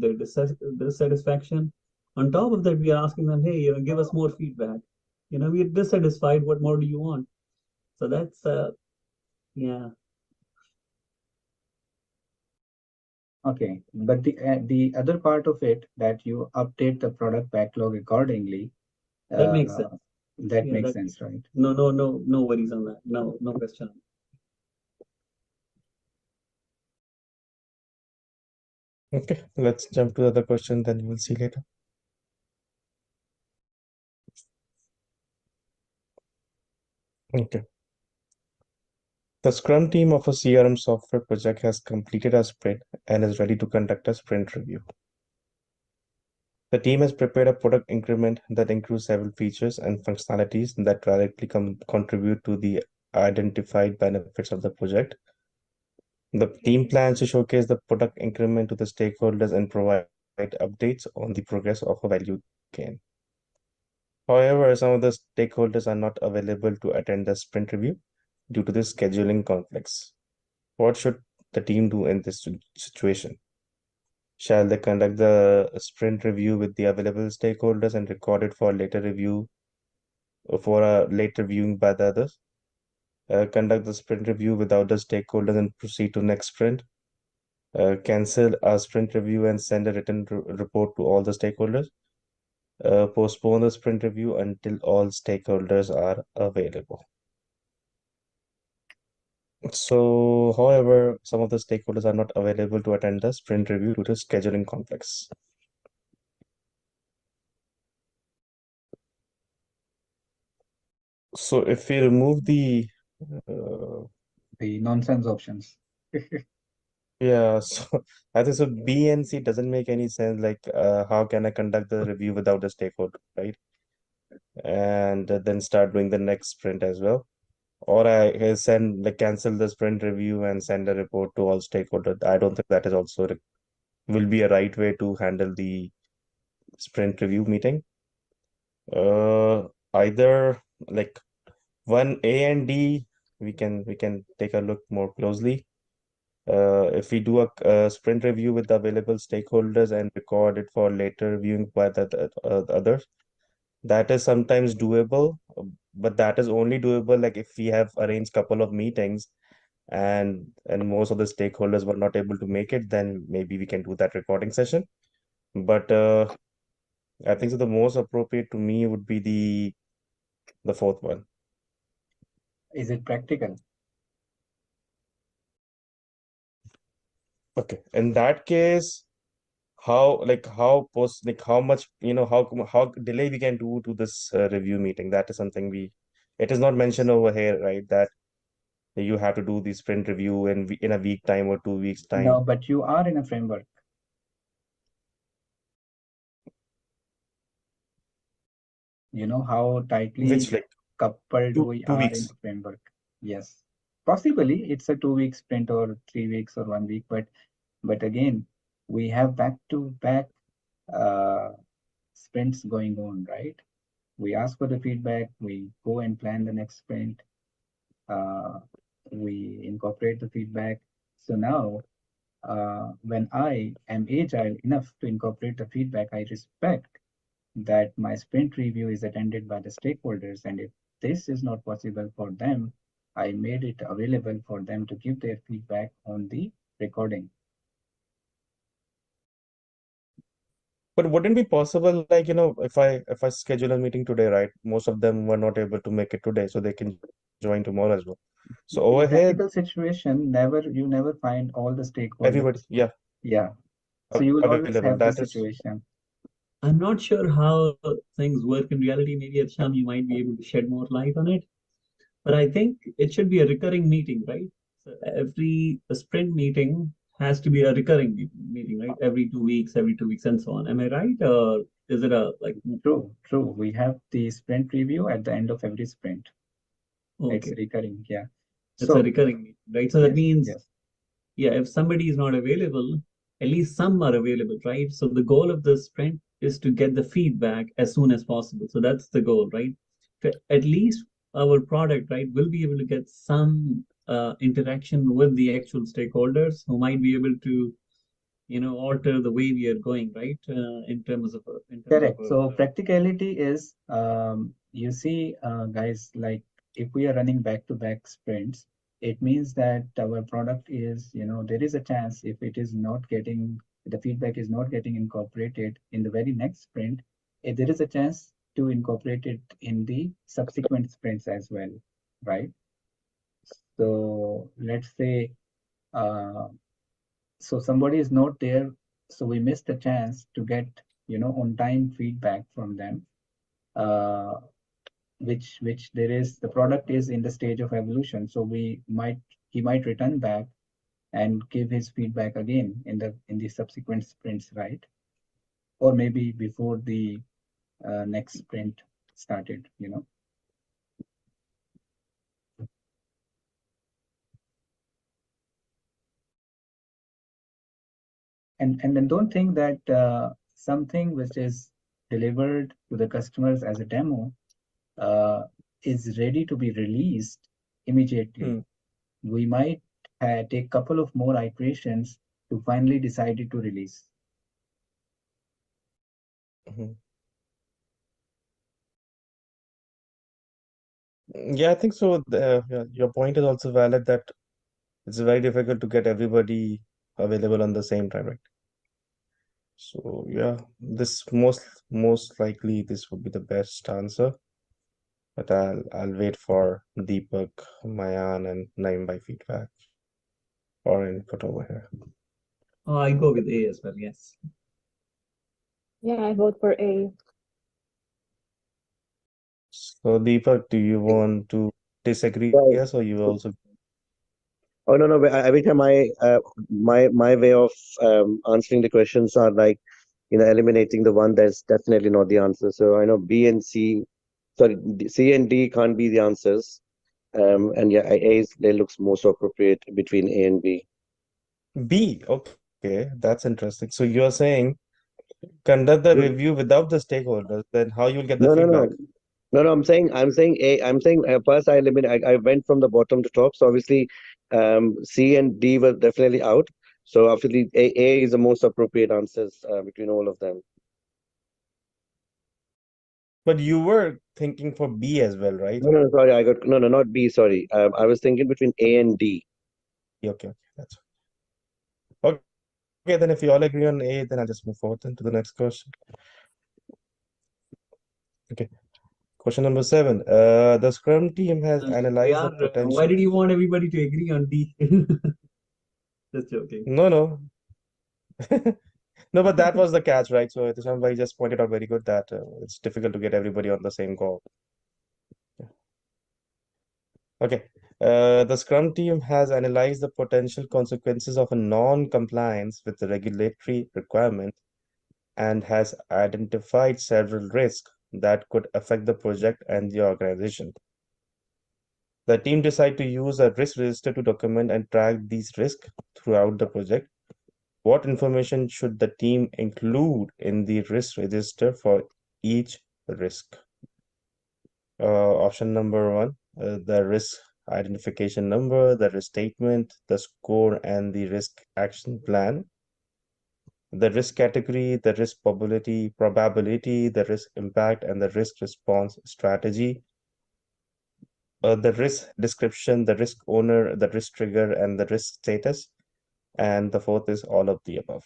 their dissatisfaction. On top of that, we are asking them, hey, give us more feedback. We're dissatisfied. What more do you want? So that's yeah. Okay, but the other part of it that you update the product backlog accordingly, That makes uh, sense. that Yeah, makes that sense, right? no worries on that. No question. Okay, let's jump to the other question, then you will see later. Okay. The Scrum team of a CRM software project has completed a sprint and is ready to conduct a sprint review. The team has prepared a product increment that includes several features and functionalities that directly contribute to the identified benefits of the project. The team plans to showcase the product increment to the stakeholders and provide updates on the progress of a value gain. However, some of the stakeholders are not available to attend the sprint review due to the scheduling conflicts. What should the team do in this situation? Shall they conduct the sprint review with the available stakeholders and record it for later review for a later viewing by the others? Conduct the sprint review without the stakeholders and proceed to next sprint. Cancel a sprint review and send a written report to all the stakeholders. Postpone the sprint review until all stakeholders are available. So, however, some of the stakeholders are not available to attend the sprint review due to scheduling conflicts. So, if we remove the nonsense options. yeah, so I think so B and C doesn't make any sense. Like, how can I conduct the review without the stakeholder, right? And then start doing the next sprint as well. Or I send like cancel the sprint review and send a report to all stakeholders. I don't think that is also will be a right way to handle the sprint review meeting. Either like one A and D, we can take a look more closely. If we do a sprint review with the available stakeholders and record it for later viewing by the others, that is sometimes doable, but that is only doable like if we have arranged couple of meetings and most of the stakeholders were not able to make it, then maybe we can do that recording session. But I think so the most appropriate to me would be the fourth one. Is it practical? Okay, in that case, how much how delay we can do to this review meeting? That is something it is not mentioned over here, right? That you have to do the sprint review in a week time or 2 weeks time. No, but you are in a framework. You know how tightly Which like coupled we two are in weeks. the framework. Yes, possibly it's a 2 week sprint or 3 weeks or 1 week, but again, we have back-to-back uh, sprints going on, right? We ask for the feedback, we go and plan the next sprint, uh, we incorporate the feedback. So now, when I am agile enough to incorporate the feedback, I respect that my sprint review is attended by the stakeholders. And if this is not possible for them, I made it available for them to give their feedback on the recording. But wouldn't it be possible, like, if I schedule a meeting today, right? Most of them were not able to make it today, so they can join tomorrow as well. So In over here, practical situation, you never find all the everybody, stakeholders. yeah, Yeah. So you will always available. have the That is situation. I'm not sure how things work in reality. Maybe Ahtisham, you might be able to shed more light on it. But I think it should be a recurring meeting, right? So every sprint meeting has to be a recurring meeting, right? Every 2 weeks, and so on. Am I right? Or is it a like, True, true. We have the sprint review at the end of every sprint. It's okay, recurring, yeah. it's a So recurring meeting, right? So that yes, means, yes, yeah, if somebody is not available, at least some are available, right? So the goal of the sprint is to get the feedback as soon as possible. So that's the goal, right? At least our product, right, will be able to get some interaction with the actual stakeholders who might be able to, alter the way we are going, right? correct. So practicality is, you see, guys, like if we are running back-to-back sprints, it means that our product is, there is a chance if the feedback is not getting incorporated in the very next sprint, there is a chance to incorporate it in the subsequent sprints as well, right? So let's say, uh, so somebody is not there, so we missed the chance to get, on time feedback from them, uh, which there is, the product is in the stage of evolution, so he might return back and give his feedback again in the subsequent sprints, right? Or maybe before the next sprint started. And then don't think that something which is delivered to the customers as a demo uh, is ready to be released immediately. hmm. We might take a couple of more iterations to finally decide it to release. Mhm. Yeah, I think so. Yeah, your point is also valid that it's very difficult to get everybody available on the same time, right? So yeah, this most likely this would be the best answer. But I'll wait for Deepak, Mayan, and Naim by feedback or input over here. Oh, I go with A as well, yes. Yeah, I vote for A. So Deepak, do you want to disagree? Right. Yes, or you also? Oh no, no. Every time my way of answering the questions are like, eliminating the one that's definitely not the answer. So I know B and C, sorry, C and D can't be the answers. And yeah, A is they looks most appropriate between A and B. B. Okay, that's interesting. So you're saying conduct the Mm. review without the stakeholders, then how you'll get the No, no, feedback? no. No, no, I'm saying A. I'm saying first I eliminate. I went from the bottom to top. So obviously, C and D were definitely out. So obviously, A is the most appropriate answers between all of them. But you were thinking for B as well, right? No, no, sorry, I got no, no, not B. Sorry, I was thinking between A and D. Okay, okay, that's okay. Then if you all agree on A, then I'll just move forward then to the next question. Okay, question number 7. The Scrum team has analyzed the Yeah, why potential. did you want everybody to agree on D? Just joking. No, no. No, but that was the catch, right? So Ahtisham bhai just pointed out very good that it's difficult to get everybody on the same call. Okay. The Scrum team has analyzed the potential consequences of a non-compliance with the regulatory requirement and has identified several risks that could affect the project and the organization. The team decided to use a risk register to document and track these risks throughout the project. What information should the team include in the risk register for each risk? Option number 1, the risk identification number, the risk statement, the score, and the risk action plan. The risk category, the risk probability, the risk impact, and the risk response strategy. The risk description, the risk owner, the risk trigger, and the risk status. And the fourth is all of the above.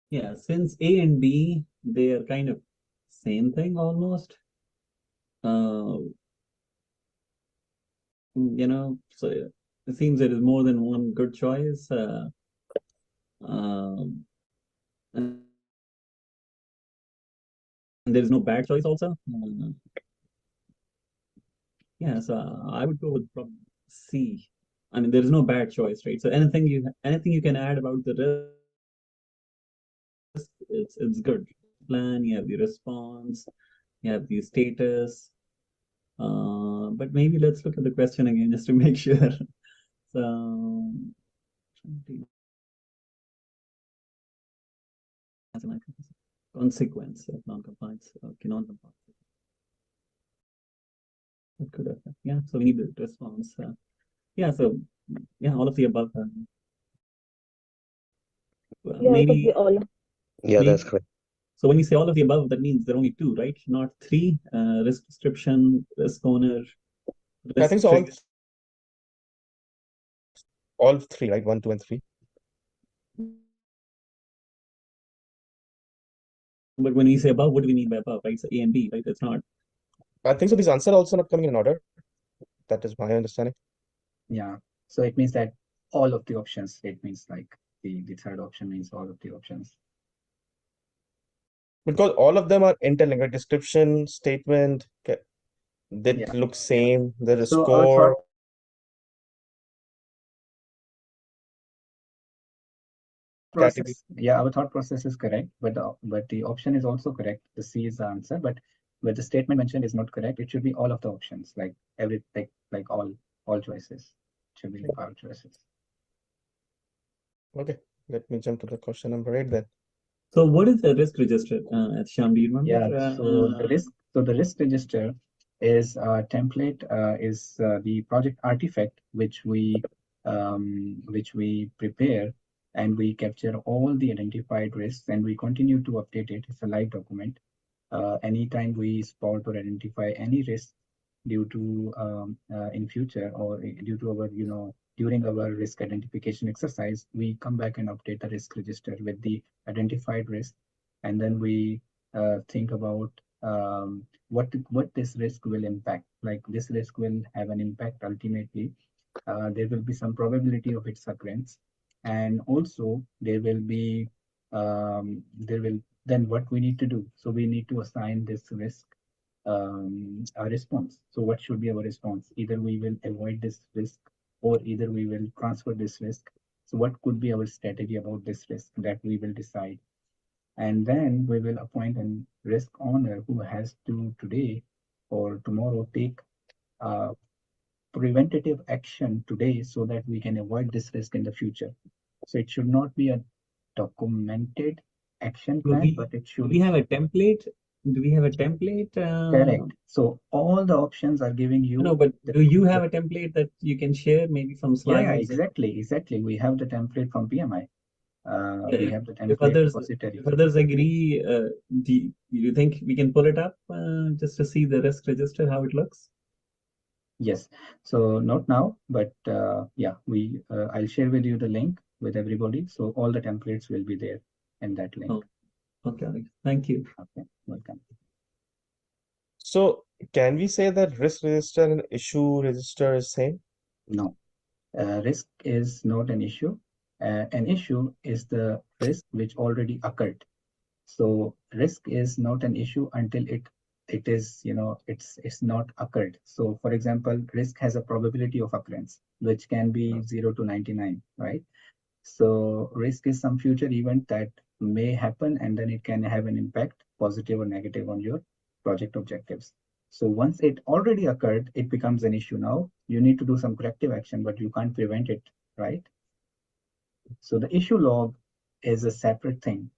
Yeah, since A and B, they are kind of same thing almost. Uh, so it seems there is more than one good choice. Um, and there is no bad choice also. Yeah, so I would go with probably C. I mean, there is no bad choice, right? So anything you can add about the risk, it's good. Plan, you have the response, you have the status. But maybe let's look at the question again just to make sure. So consequence of non-compliance. Okay, non-compliance. That could affect. Yeah, so we need the response. Yeah, so yeah, all of the above. Yeah, it would be Maybe, all. Yeah, that's maybe. correct. So when you say all of the above, that means there are only two, right? Not three. Risk description, risk owner, I think risk so. trigger. All three, right? 1, 2, and 3. But when we say above, what do we mean by above, right? So A and B, right? It's not. I think so. These answers are also not coming in order. That is my understanding. Yeah. So it means that all of the options, it means like the third option means all of the options. Because all of them are interlinked. Right? Description, statement, they Yeah. look same. There is So our thought score, category. process, yeah, our thought process is correct, but the option is also correct. The C is the answer, but where the statement mentioned is not correct, it should be all of the options, like all choices. It should be all choices. Okay, let me jump to the question number 8 then. So what is the risk register, Ahtisham? Do you remember? Yeah, so the risk register is a template, is the project artifact which we prepare, and we capture all the identified risks and we continue to update it. It's a live document. Anytime we spot or identify any risk due to in future or due to our during our risk identification exercise, we come back and update the risk register with the identified risk, and then we think about what this risk will impact. Like this risk will have an impact ultimately. There will be some probability of its occurrence, and also there will be there will then what we need to do. So we need to assign this risk a response. So what should be our response? Either we will avoid this risk or either we will transfer this risk. So what could be our strategy about this risk that we will decide? And then we will appoint a risk owner who has to today or tomorrow take preventative action today so that we can avoid this risk in the future. So it should not be a documented action plan, but it should. Do we have a template? Do we have a template? Correct. So all the options are giving you. No, but do you have a template that you can share, maybe some slides? Yeah, exactly. We have the template from PMI. We have the If template others, repository. if others agree, do you think we can pull it up just to see the risk register, how it looks? Yes. So not now, but yeah, I'll share with you the link with everybody. So all the templates will be there in that link. Oh, okay. Thank you. Okay, welcome. So can we say that risk register and issue register is same? No, risk is not an issue. An issue is the risk which already occurred. So risk is not an issue until it is, it's not occurred. So for example, risk has a probability of occurrence, which can be 0 to 99, right? So risk is some future event that may happen, and then it can have an impact, positive or negative, on your project objectives. So once it already occurred, it becomes an issue. Now you need to do some corrective action, but you can't prevent it, right? So the issue log is a separate thing.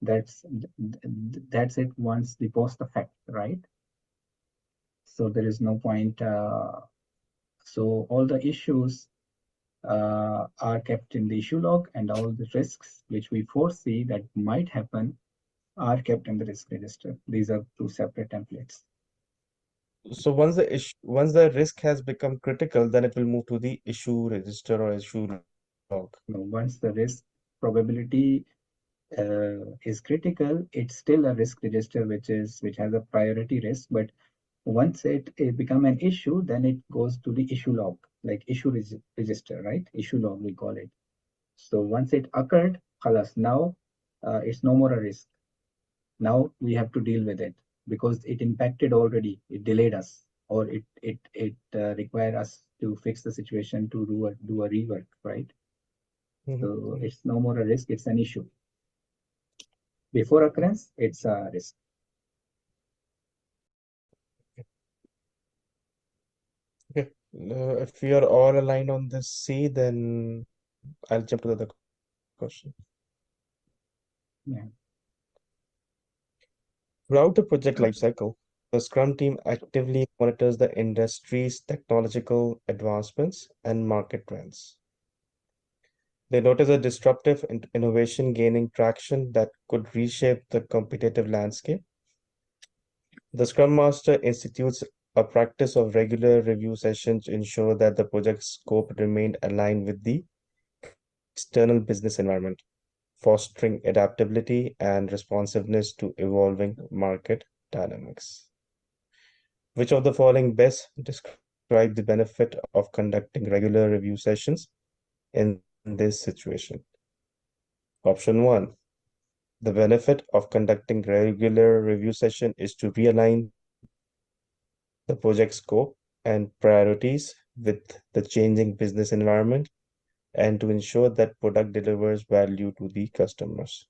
That's it once the post effect, right? So there is no point. So all the issues are kept in the issue log, and all the risks which we foresee that might happen are kept in the risk register. These are two separate templates. So once the risk has become critical, then it will move to the issue register or issue log. Now, once the risk probability is critical, it's still a risk register which has a priority risk. But once it become an issue, then it goes to the issue log, like issue register, right? Issue log we call it. So once it occurred, halas, now it's no more a risk. Now we have to deal with it because it impacted already. It delayed us, or it required us to fix the situation, to do a rework, right? So it's no more a risk; it's an issue. Before occurrence, it's a risk. Okay. If we are all aligned on this C, then I'll jump to the other question. Yeah. Throughout the project lifecycle, the Scrum team actively monitors the industry's technological advancements and market trends. They notice a disruptive innovation gaining traction that could reshape the competitive landscape. The Scrum Master institutes a practice of regular review sessions to ensure that the project scope remained aligned with the external business environment, fostering adaptability and responsiveness to evolving market dynamics. Which of the following best describe the benefit of conducting regular review sessions in this situation? Option 1. The benefit of conducting regular review session is to realign the project scope and priorities with the changing business environment and to ensure that product delivers value to the customers.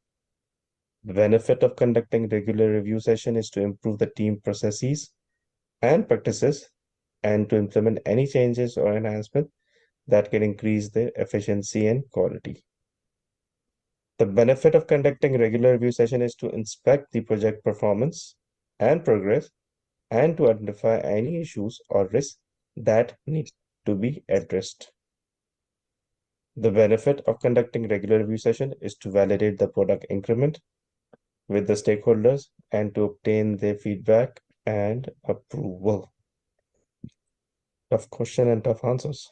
The benefit of conducting regular review session is to improve the team processes and practices and to implement any changes or enhancement that can increase their efficiency and quality. The benefit of conducting regular review session is to inspect the project performance and progress and to identify any issues or risks that need to be addressed. The benefit of conducting regular review session is to validate the product increment with the stakeholders and to obtain their feedback and approval. Tough question and tough answers.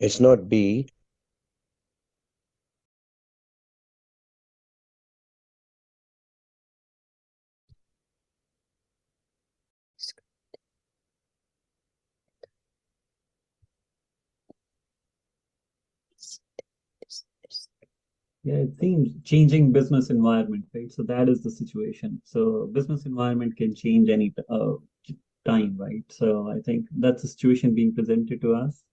It's not B. Yeah, it seems changing business environment, right? So that is the situation. So business environment can change any time, right? So I think that's the situation being presented to us.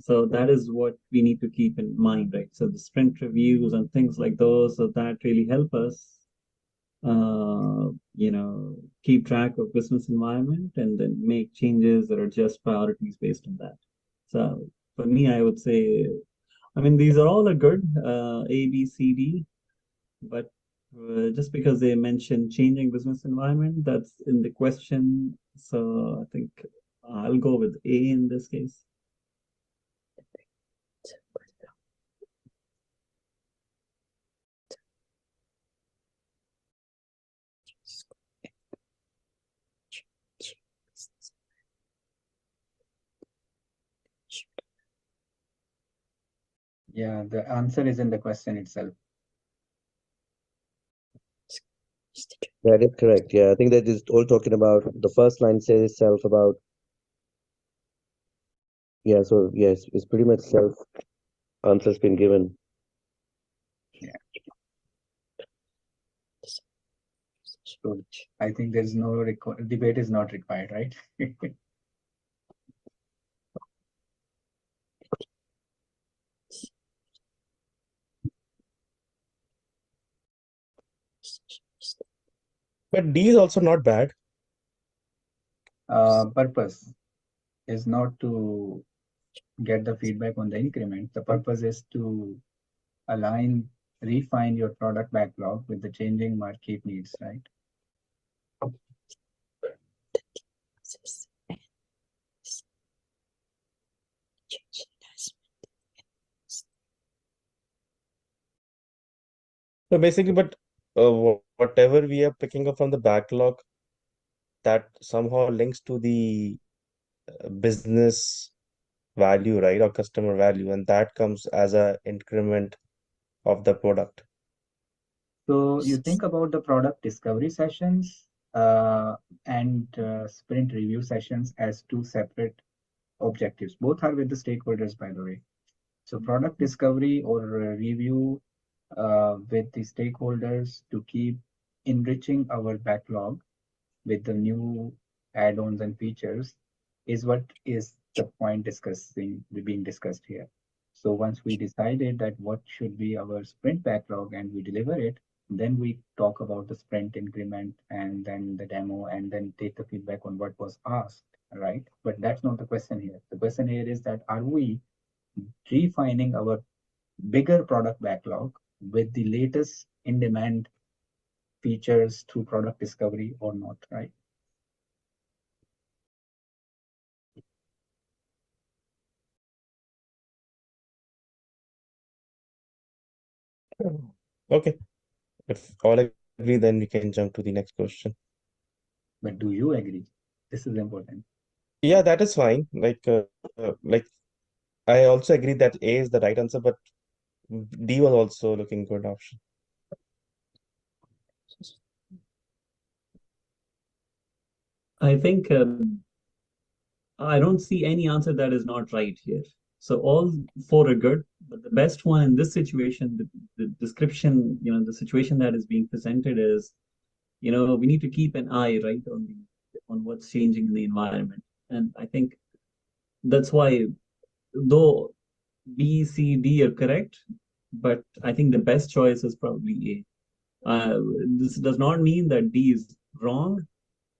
So that is what we need to keep in mind, right? So the sprint reviews and things like those, so that really help us, keep track of business environment and then make changes or adjust priorities based on that. So for me, I would say, I mean, these are all a good, A, B, C, D, but just because they mention changing business environment, that's in the question. So I think I'll go with A in this case. Yeah, the answer is in the question itself. That is correct. Yeah, I think that is all talking about the first line says itself about. Yeah, so yes, it's pretty much self. Answer's been given. So I think there's no debate is not required, right? But D is also not bad. Purpose is not to get the feedback on the increment. The purpose is to refine your product backlog with the changing market needs, right? So basically, but whatever we are picking up from the backlog, that somehow links to the business value, right, or customer value, and that comes as a increment of the product. So you think about the product discovery sessions and sprint review sessions as two separate objectives. Both are with the stakeholders, by the way. So product discovery or review with the stakeholders to keep enriching our backlog with the new add-ons and features is what is the point being discussed here. So once we decided that what should be our sprint backlog and we deliver it, then we talk about the sprint increment and then the demo and then take the feedback on what was asked, right? But that's not the question here. The question here is that are we refining our bigger product backlog with the latest in-demand features through product discovery or not, right? Okay, if all agree, then we can jump to the next question. But do you agree? This is important. Yeah, that is fine. Like I also agree that A is the right answer, but D was also looking good option. I think I don't see any answer that is not right here. So all four are good, but the best one in this situation, the description, the situation that is being presented is, we need to keep an eye right on what's changing in the environment. And I think that's why, though B, C, D are correct, but I think the best choice is probably A. This does not mean that D is wrong,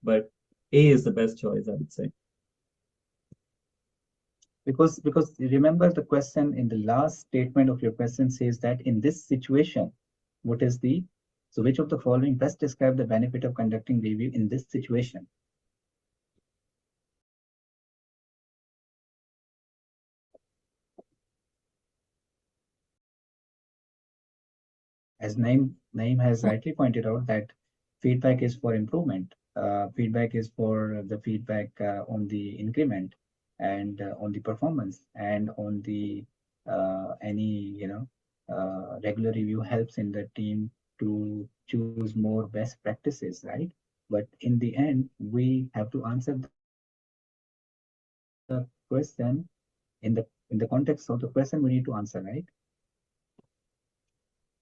but A is the best choice, I would say. Because remember the question in the last statement of your question says that in this situation, what is the so which of the following best describe the benefit of conducting review in this situation? As Naeem has rightly pointed out that feedback is for improvement. Feedback is for the feedback on the increment and on the performance and on the any regular review helps in the team to choose more best practices, right? But in the end, we have to answer the question in the context of the question we need to answer, right?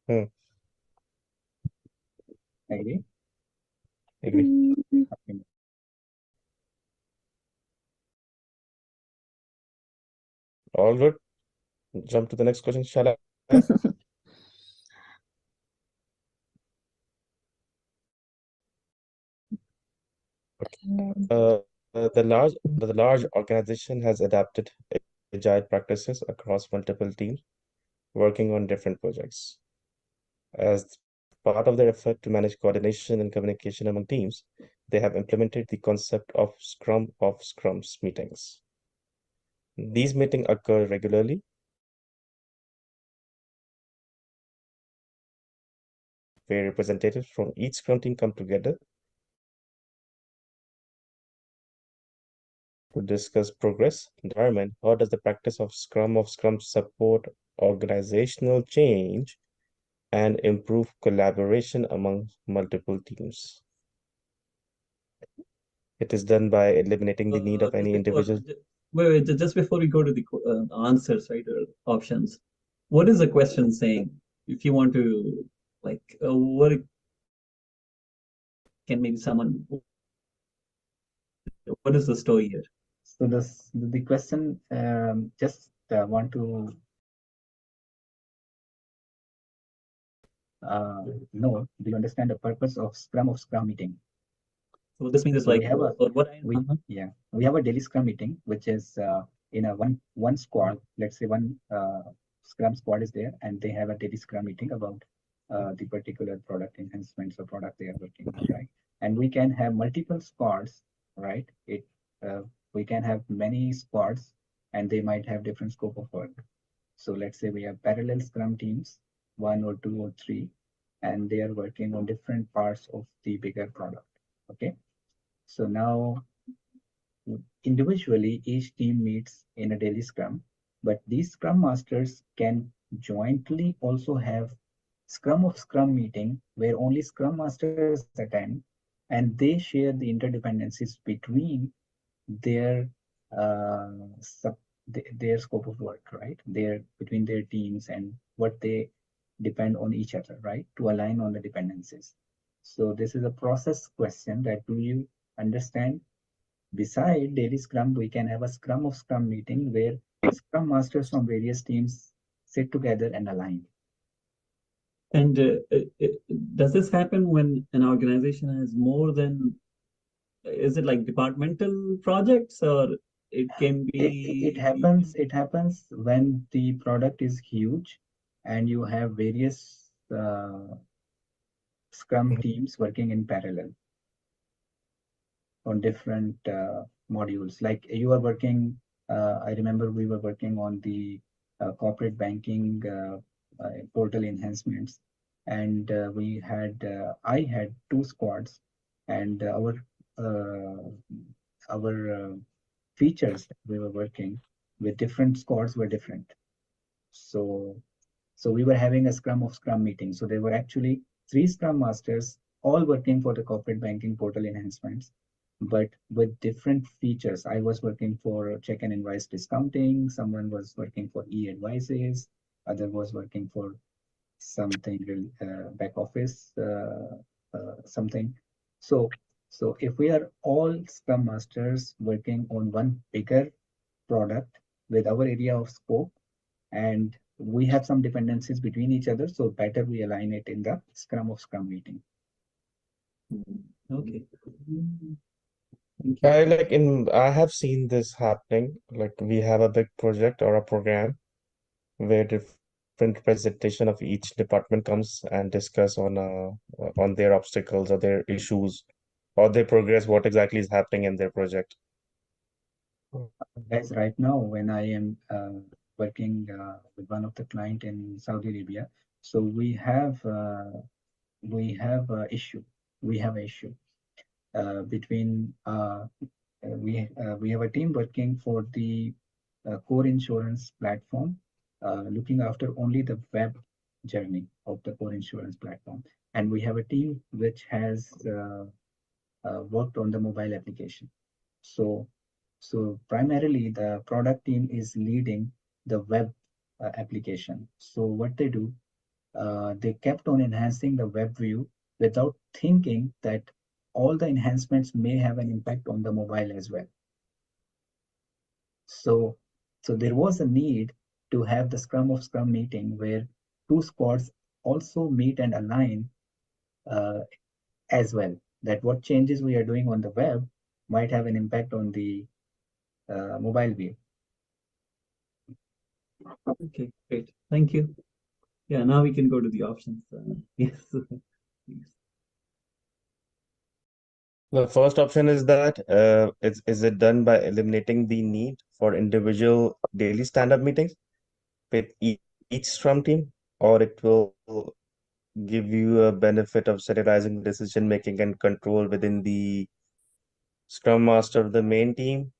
Hmm. Agree? Agree. Okay. All good. Jump to the next question, shall I? The large organization has adapted agile practices across multiple teams working on different projects. As part of their effort to manage coordination and communication among teams, they have implemented the concept of Scrum of Scrums meetings. These meetings occur regularly, where representatives from each Scrum team come together to discuss progress, environment. How does the practice of Scrum support organizational change and improve collaboration among multiple teams? It is done by eliminating the need of any individual. Wait, just before we go to the answers, right, or options, what is the question saying? If you want to, like, what can maybe someone, what is the story here? So the question just want to know, do you understand the purpose of Scrum meeting? So this means it's So like, we have a or what I, we have a daily Scrum meeting, which is in a one squad. Let's say one Scrum squad is there, and they have a daily Scrum meeting about the particular product enhancements or product they are working on, right? And we can have multiple squads, right? Uh, we can have many squads, and they might have different scope of work. So let's say we have parallel Scrum teams, one or two or three, and they are working on different parts of the bigger product. Okay. So now individually, each team meets in a daily Scrum, but these Scrum Masters can jointly also have Scrum of Scrum meeting where only Scrum Masters attend and they share the interdependencies between their uh, sub, their scope of work, right? Their between their teams and what they depend on each other, right? To align on the dependencies. So this is a process question that do you understand? Beside daily Scrum, we can have a Scrum of Scrum meeting where Scrum Masters from various teams sit together and align. and does this happen when an organization has more than, is it like departmental projects, or it can It be, happens. It happens when the product is huge, and you have various Scrum teams working in parallel on different modules. Like you are working, I remember we were working on the corporate banking portal enhancements, and I had two squads, and our our features that we were working with different squads were different. So we were having a Scrum of Scrum meeting. So there were actually 3 Scrum Masters all working for the corporate banking portal enhancements, but with different features. I was working for check and invoice discounting. Someone was working for e-advices. Other was working for something back office something. So if we are all Scrum Masters working on one bigger product with our area of scope, and we have some dependencies between each other, so better we align it in the Scrum of Scrum meeting. Okay. I have seen this happening. Like we have a big project or a program where different representation of each department comes and discuss on their obstacles or their issues or their progress, what exactly is happening in their project. As right now, when I am working with one of the client in Saudi Arabia, so we have a issue. We have an issue between we have a team working for the core insurance platform, looking after only the web journey of the core insurance platform, and we have a team which has worked on the mobile application. So primarily the product team is leading the web application. So what they do, they kept on enhancing the web view without thinking that all the enhancements may have an impact on the mobile as well. So there was a need to have the Scrum of Scrum meeting where 2 squads also meet and align uh, as well, that what changes we are doing on the web might have an impact on the mobile view. Okay, great. Thank you. Yeah, now we can go to the options. Yes. Please. The first option is that is it done by eliminating the need for individual daily stand-up meetings with each Scrum team, or it will give you a benefit of centralizing decision making and control within the Scrum Master of the main team.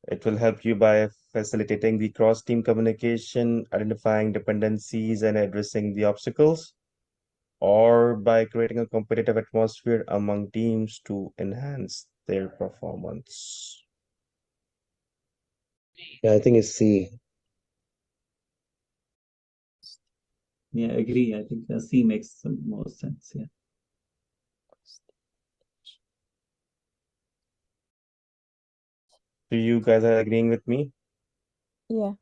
It will help you by facilitating the cross-team communication, identifying dependencies, and addressing the obstacles, or by creating a competitive atmosphere among teams to enhance their performance. Yeah, I think it's C. Yeah, I agree. I think C makes some more sense. Yeah. So you guys are agreeing with me? Yeah.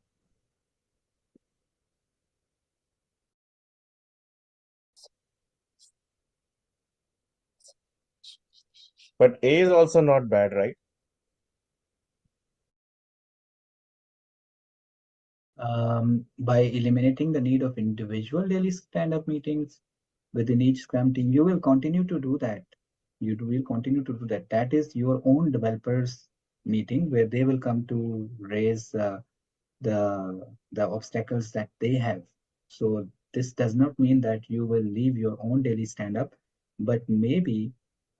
But A is also not bad, right? By eliminating the need of individual daily stand-up meetings within each Scrum team, you will continue to do that. Will continue to do that. That is your own developers meeting where they will come to raise the obstacles that they have. So this does not mean that you will leave your own daily stand-up, but maybe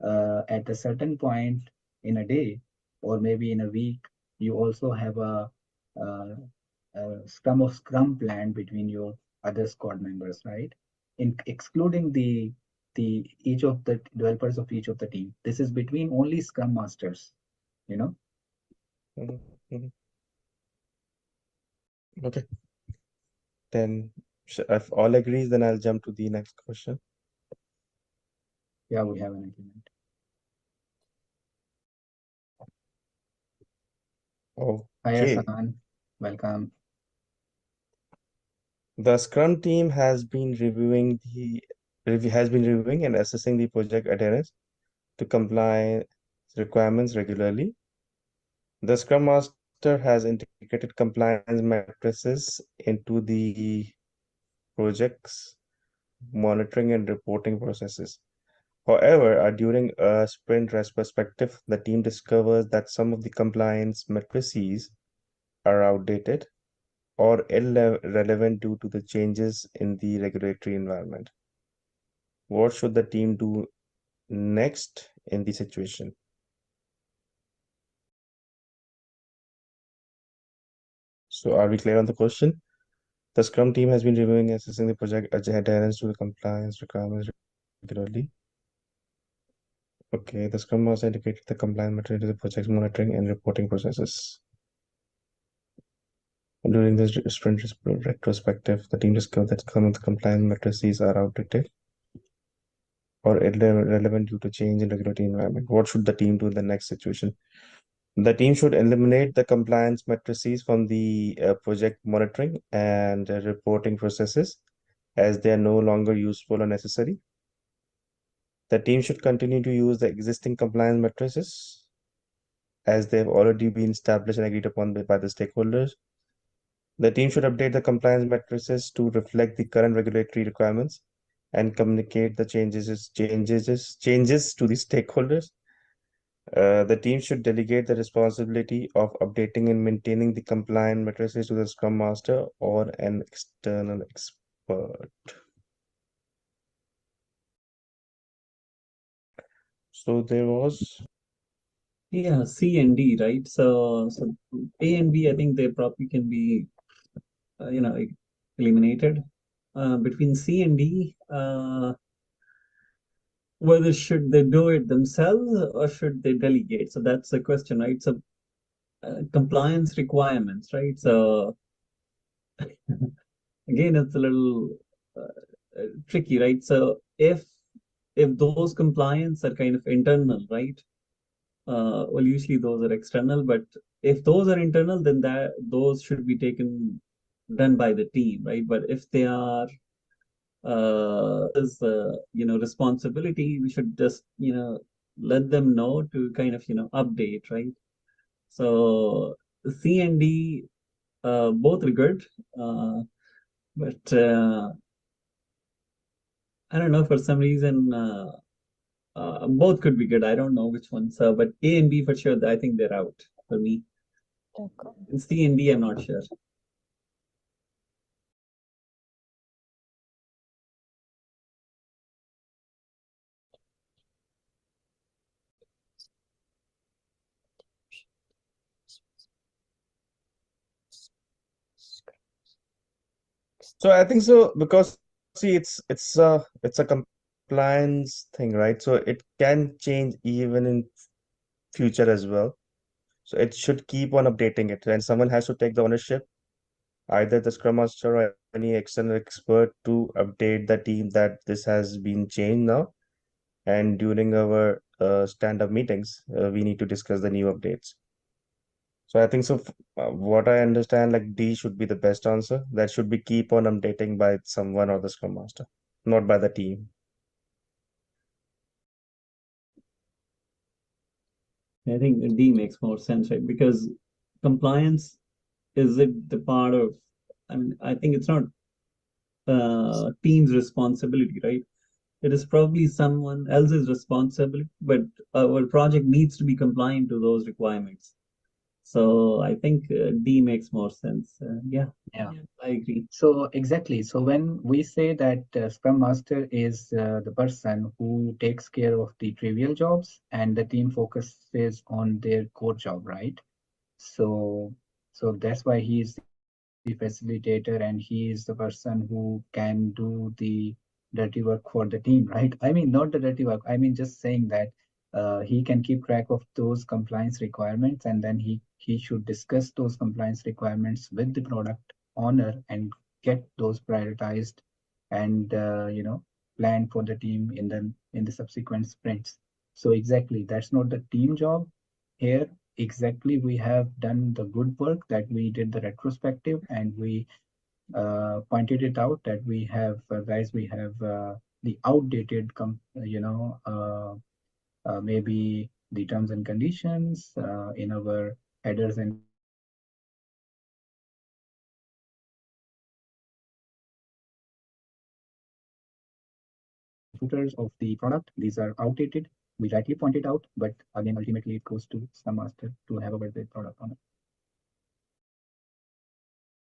at a certain point in a day or maybe in a week, you also have uh, a Scrum of Scrum plan between your other squad members, right? In excluding the each of the developers of each of the team. This is between only Scrum Masters, you know. Mhm, mhm. Okay, then if all agrees, then I'll jump to the next question. Yeah, we have an agreement. Hi, Okay, Asan. Welcome. the Scrum team has been reviewing and assessing the project adherence to compliance requirements regularly. The Scrum Master has integrated compliance matrices into the project's monitoring and reporting processes. However, during a sprint retrospective, the team discovers that some of the compliance matrices are outdated or irrelevant due to the changes in the regulatory environment. What should the team do next in the situation? So are we clear on the question? The Scrum team has been reviewing and assessing the project adherence to the compliance requirements regularly. Okay, the Scrum Master indicated the compliance material to the project monitoring and reporting processes. During this sprint retrospective, the team discovered that some of the compliance matrices are outdated or irrelevant due to change in regulatory environment. What should the team do in the next situation? The team should eliminate the compliance matrices from the project monitoring and reporting processes as they are no longer useful or necessary. The team should continue to use the existing compliance matrices as they have already been established and agreed upon by the stakeholders. The team should update the compliance matrices to reflect the current regulatory requirements and communicate the changes to the stakeholders. The team should delegate the responsibility of updating and maintaining the compliant matrices to the Scrum Master or an external expert. So there was Yeah, C and D, right? So A and B, I think they probably can be, eliminated. Between C and D, whether should they do it themselves or should they delegate? So that's the question, right? So compliance requirements, right? So again, it's a little tricky, right? So if those compliance are kind of internal, right? Well, usually those are external, but if those are internal, then those should be done by the team, right? But if they are responsibility, we should just let them know to kind of update, right? So C and D both are good, but I don't know, for some reason both could be good. I don't know which ones, but A and B for sure, I think they're out for me. And C and D, I'm not sure. so I think so because see it's a compliance thing, right? So it can change even in future as well. So it should keep on updating it, and someone has to take the ownership, either the Scrum Master or any external expert, to update the team that this has been changed now. And during our stand-up meetings, we need to discuss the new updates. So I think so. What I understand, like D should be the best answer. That should be keep on updating by someone or the Scrum Master, not by the team. I think D makes more sense, right? Because compliance, is it the part of, I mean, I think it's not team's responsibility, right? It is probably someone else's responsibility, but our project needs to be compliant to those requirements. So I think D makes more sense. Yeah, I agree. So exactly. So when we say that Scrum Master is the person who takes care of the trivial jobs and the team focuses on their core job, right? So that's why he is the facilitator and he is the person who can do the dirty work for the team, right? I mean, not the dirty work. I mean, just saying that he can keep track of those compliance requirements and then he should discuss those compliance requirements with the product owner and get those prioritized and planned for the team in the subsequent sprints. So exactly, that's not the team job here. Exactly, we have done the good work that we did the retrospective and we pointed it out that we have guys, we have the outdated maybe the terms and conditions in our headers and footers of the product. These are outdated. We rightly pointed out, but again, ultimately it goes to Scrum Master to have a word with product owner.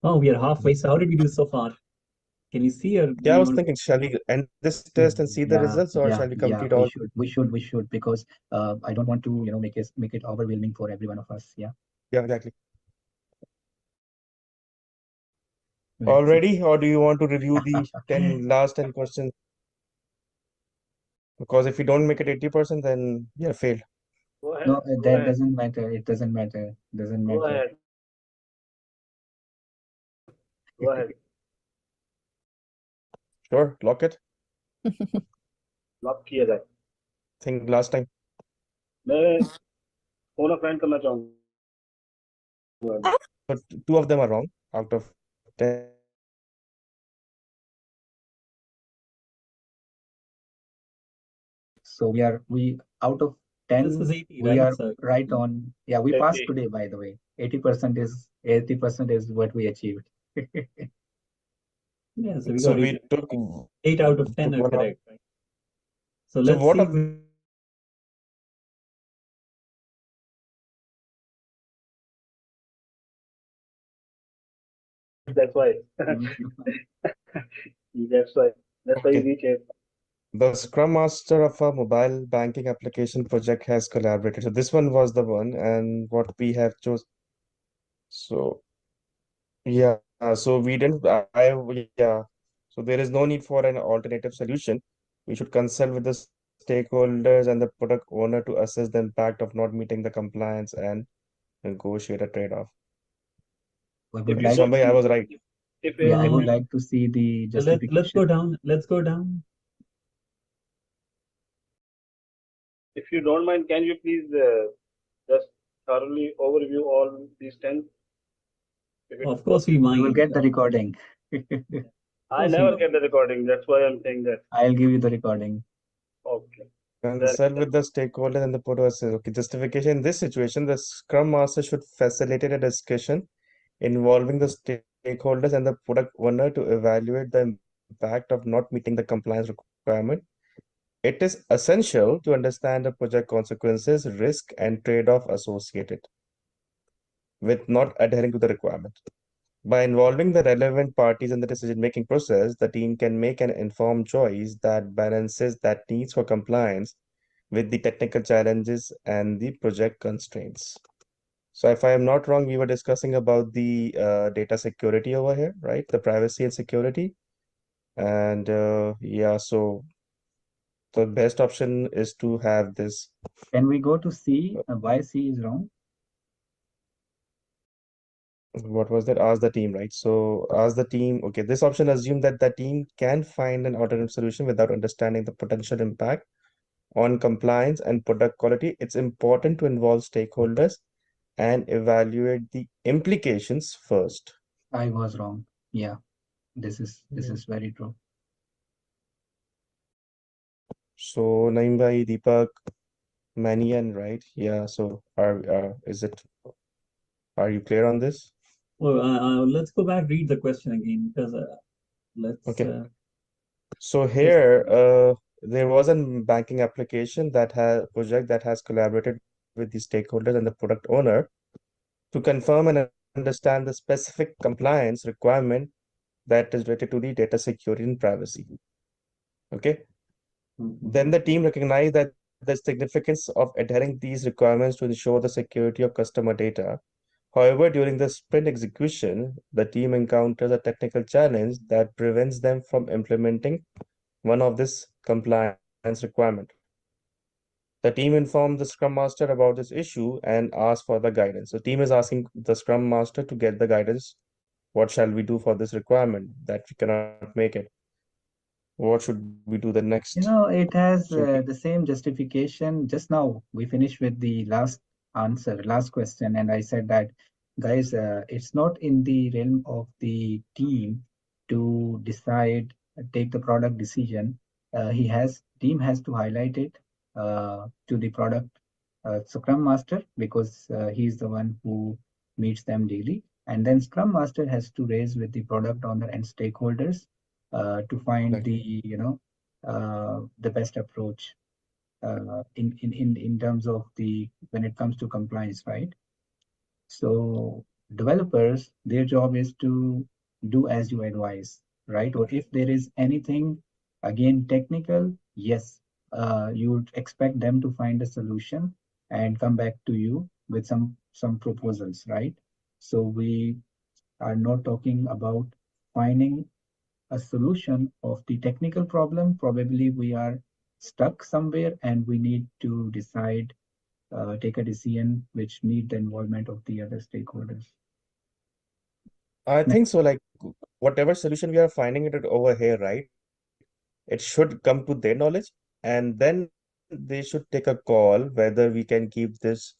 Oh, we are halfway. So how did we do so far? Can you see, or Yeah, I was thinking, shall we end this test and see the results, or shall we complete all? We should, because I don't want to, make it overwhelming for every one of us. Yeah. Yeah, exactly. Let's see. Already, or do you want to review the 10 last 10 questions? Because if you don't make it 80%, then you have failed. Go ahead. No, Go that ahead. doesn't matter. It doesn't matter. Doesn't Go matter. ahead. Go ahead. Sure, lock it. Lock किया जाए Think last time. मैं phone अ friend करना चाहूंगा But two of them are wrong out of 10. So we out of This 10, is 80, we right? are So right on. Yeah, we passed 80 today, by the way. 80% is what we achieved. yeah, so we So got we took 8 out of 10 took are one out. correct, right? So So let's what see. are that's why that's why you okay? reach it The Scrum Master of a mobile banking application project has collaborated. So this one was the one, and what we have chose. So yeah, so we didn't. Yeah. So there is no need for an alternative solution. We should consult with the stakeholders and the product owner to assess the impact of not meeting the compliance and negotiate a trade-off. I if would you Okay, like so to don't I see. was right. if Yeah, I would No, like to see the so let's go justification. down. Let's go down. if you don't mind can you please just thoroughly overview all these 10 if it's Of course, we You will mind. get the recording. Of I course, we never mind. get the recording that's why I'm saying that I'll give you the recording. okay then Consult with the stakeholders and the product says, okay, justification. In this situation, the Scrum Master should facilitate a discussion involving the stakeholders and the product owner to evaluate the impact of not meeting the compliance requirement. It is essential to understand the project consequences, risk, and trade-off associated with not adhering to the requirement. By involving the relevant parties in the decision-making process, the team can make an informed choice that balances that needs for compliance with the technical challenges and the project constraints. So if I am not wrong, we were discussing about the data security over here, right? The privacy and security. And yeah, so the best option is to have this. Can we go to C? Why C is wrong? What was that? Ask the team, right? So ask the team. Okay, this option assumes that the team can find an alternative solution without understanding the potential impact on compliance and product quality. It's important to involve stakeholders and evaluate the implications first. I was wrong. Yeah, this Yeah. is very true. So Naeem bhai, Deepak, Manian, right? Yeah. So are you clear on this? Well, let's go back, read the question again, because let's Okay. just So here, there was a banking application that has project that has collaborated with the stakeholders and the product owner to confirm and understand the specific compliance requirement that is related to the data security and privacy. Okay. Then the team recognized that the significance of adhering these requirements to ensure the security of customer data. However, during the sprint execution, the team encounters a technical challenge that prevents them from implementing one of this compliance requirement. The team informed the Scrum Master about this issue and asked for the guidance. So team is asking the Scrum Master to get the guidance. What shall we do for this requirement that we cannot make it? What should we do the next? You know, it has Should we? the same justification. Just now, we finished with the last answer, last question, and I said that, guys, it's not in the realm of the team to decide, take the product decision. Team has to highlight it to the product Scrum Master because he's the one who meets them daily, and then Scrum Master has to raise with the product owner and stakeholders to find Like, the the best approach in terms of the when it comes to compliance, right? So developers, their job is to do as you advise, right? Or if there is anything again technical, yes, you would expect them to find a solution and come back to you with some proposals, right? So we are not talking about finding a solution of the technical problem. Probably we are stuck somewhere and we need to decide, take a decision which need the involvement of the other stakeholders. I think so. Like whatever solution we are finding it over here, right? It should come to their knowledge, and then they should take a call whether we can keep this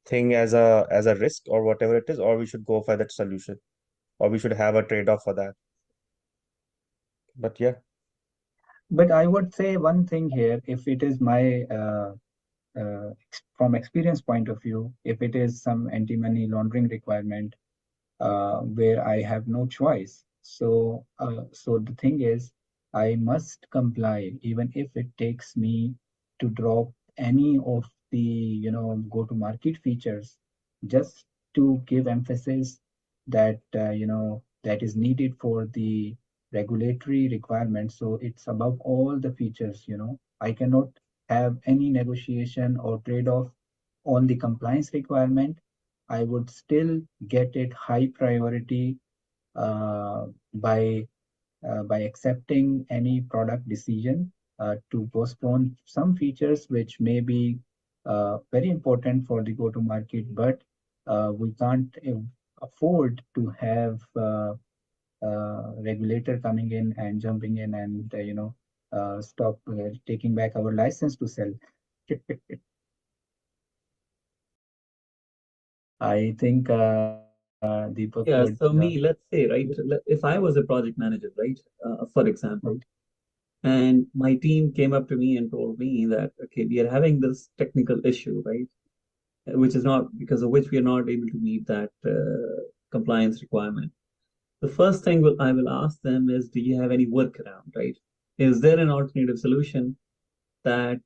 thing as a risk or whatever it is, or we should go for that solution, or we should have a trade-off for that. But yeah. But I would say one thing here, if it is my from experience point of view, if it is some anti-money laundering requirement where I have no choice. So the thing is, I must comply, even if it takes me to drop any of the go-to-market features, just to give emphasis that that is needed for the regulatory requirements. So it's above all the features. I cannot have any negotiation or trade-off on the compliance requirement. I would still get it high priority uh, by by accepting any product decision to postpone some features which may be very important for the go-to-market, but we can't afford to have regulator coming in and jumping in and stop taking back our license to sell. I think Deepak would. Yeah, so me, let's say, right, if I was a project manager, right, for example, and my team came up to me and told me that, okay, we are having this technical issue, right, which is not because of which we are not able to meet that compliance requirement. The first thing I will ask them is, do you have any workaround, right? Is there an alternative solution that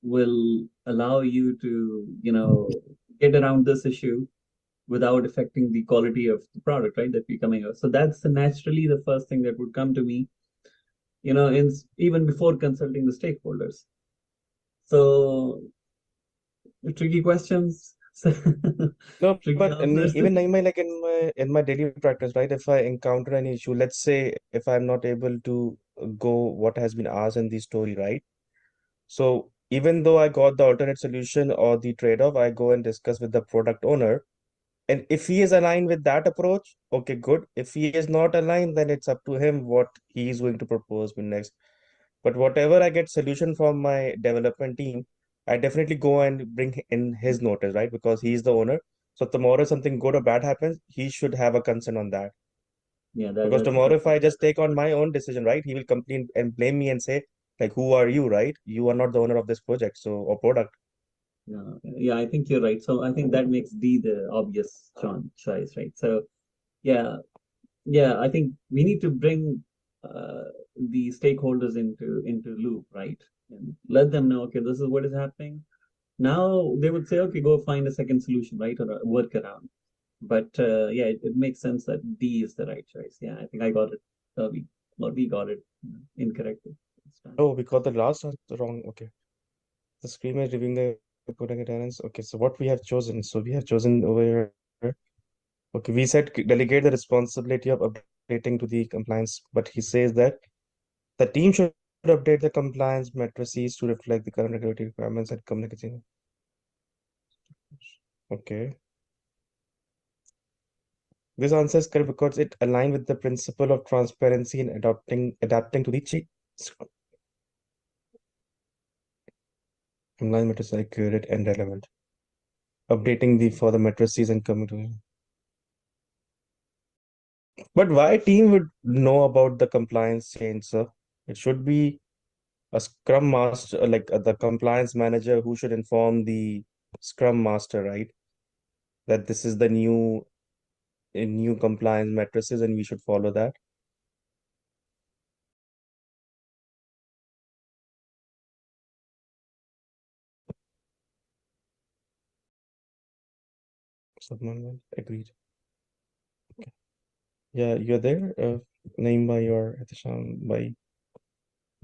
will allow you to, get around this issue without affecting the quality of the product, right, that we're coming out. So that's naturally the first thing that would come to me, even before consulting the stakeholders. So tricky questions. No, Tricky but answers. even in my daily practice, right? If I encounter any issue, let's say if I'm not able to go what has been asked in the story, right? So even though I got the alternate solution or the trade-off, I go and discuss with the product owner. And if he is aligned with that approach, okay, good. If he is not aligned, then it's up to him what he is going to propose me next. But whatever I get solution from my development team, I definitely go and bring in his notice, right? Because he's the owner. So tomorrow something good or bad happens, he should have a concern on that. Yeah, Because that's tomorrow if I just take on my own decision, right, he will complain and blame me and say, like, who are you, right? You are not the owner of this project, so or product. yeah, I think you're right. So I think that makes D the obvious choice, right? So yeah, yeah, I think we need to bring uh, the stakeholders into loop, right? And let them know, okay, this is what is happening. Now they would say, okay, go find a second solution, right, or a workaround. But yeah, it makes sense that D is the right choice. Yeah, I think I got it. We got it incorrectly. Oh, we got the last answer wrong. Okay. The screen is reviewing the coding guidance. Okay, so what we have chosen. So we have chosen over here. Okay, we said delegate the responsibility of updating to the compliance, but he says that the team should update the compliance matrices to reflect the current regulatory requirements and communicating. Okay. This answer is correct because it aligns with the principle of transparency and adapting to the change. Compliance matrices are accurate and relevant. Updating the for the matrices and communicating. But why team would know about the compliance change, sir? It should be a scrum master, like the compliance manager who should inform the scrum master, right? That this is the new compliance matrices and we should follow that. Someone agreed. Okay. Yeah, you're there. Name by your Ahtisham by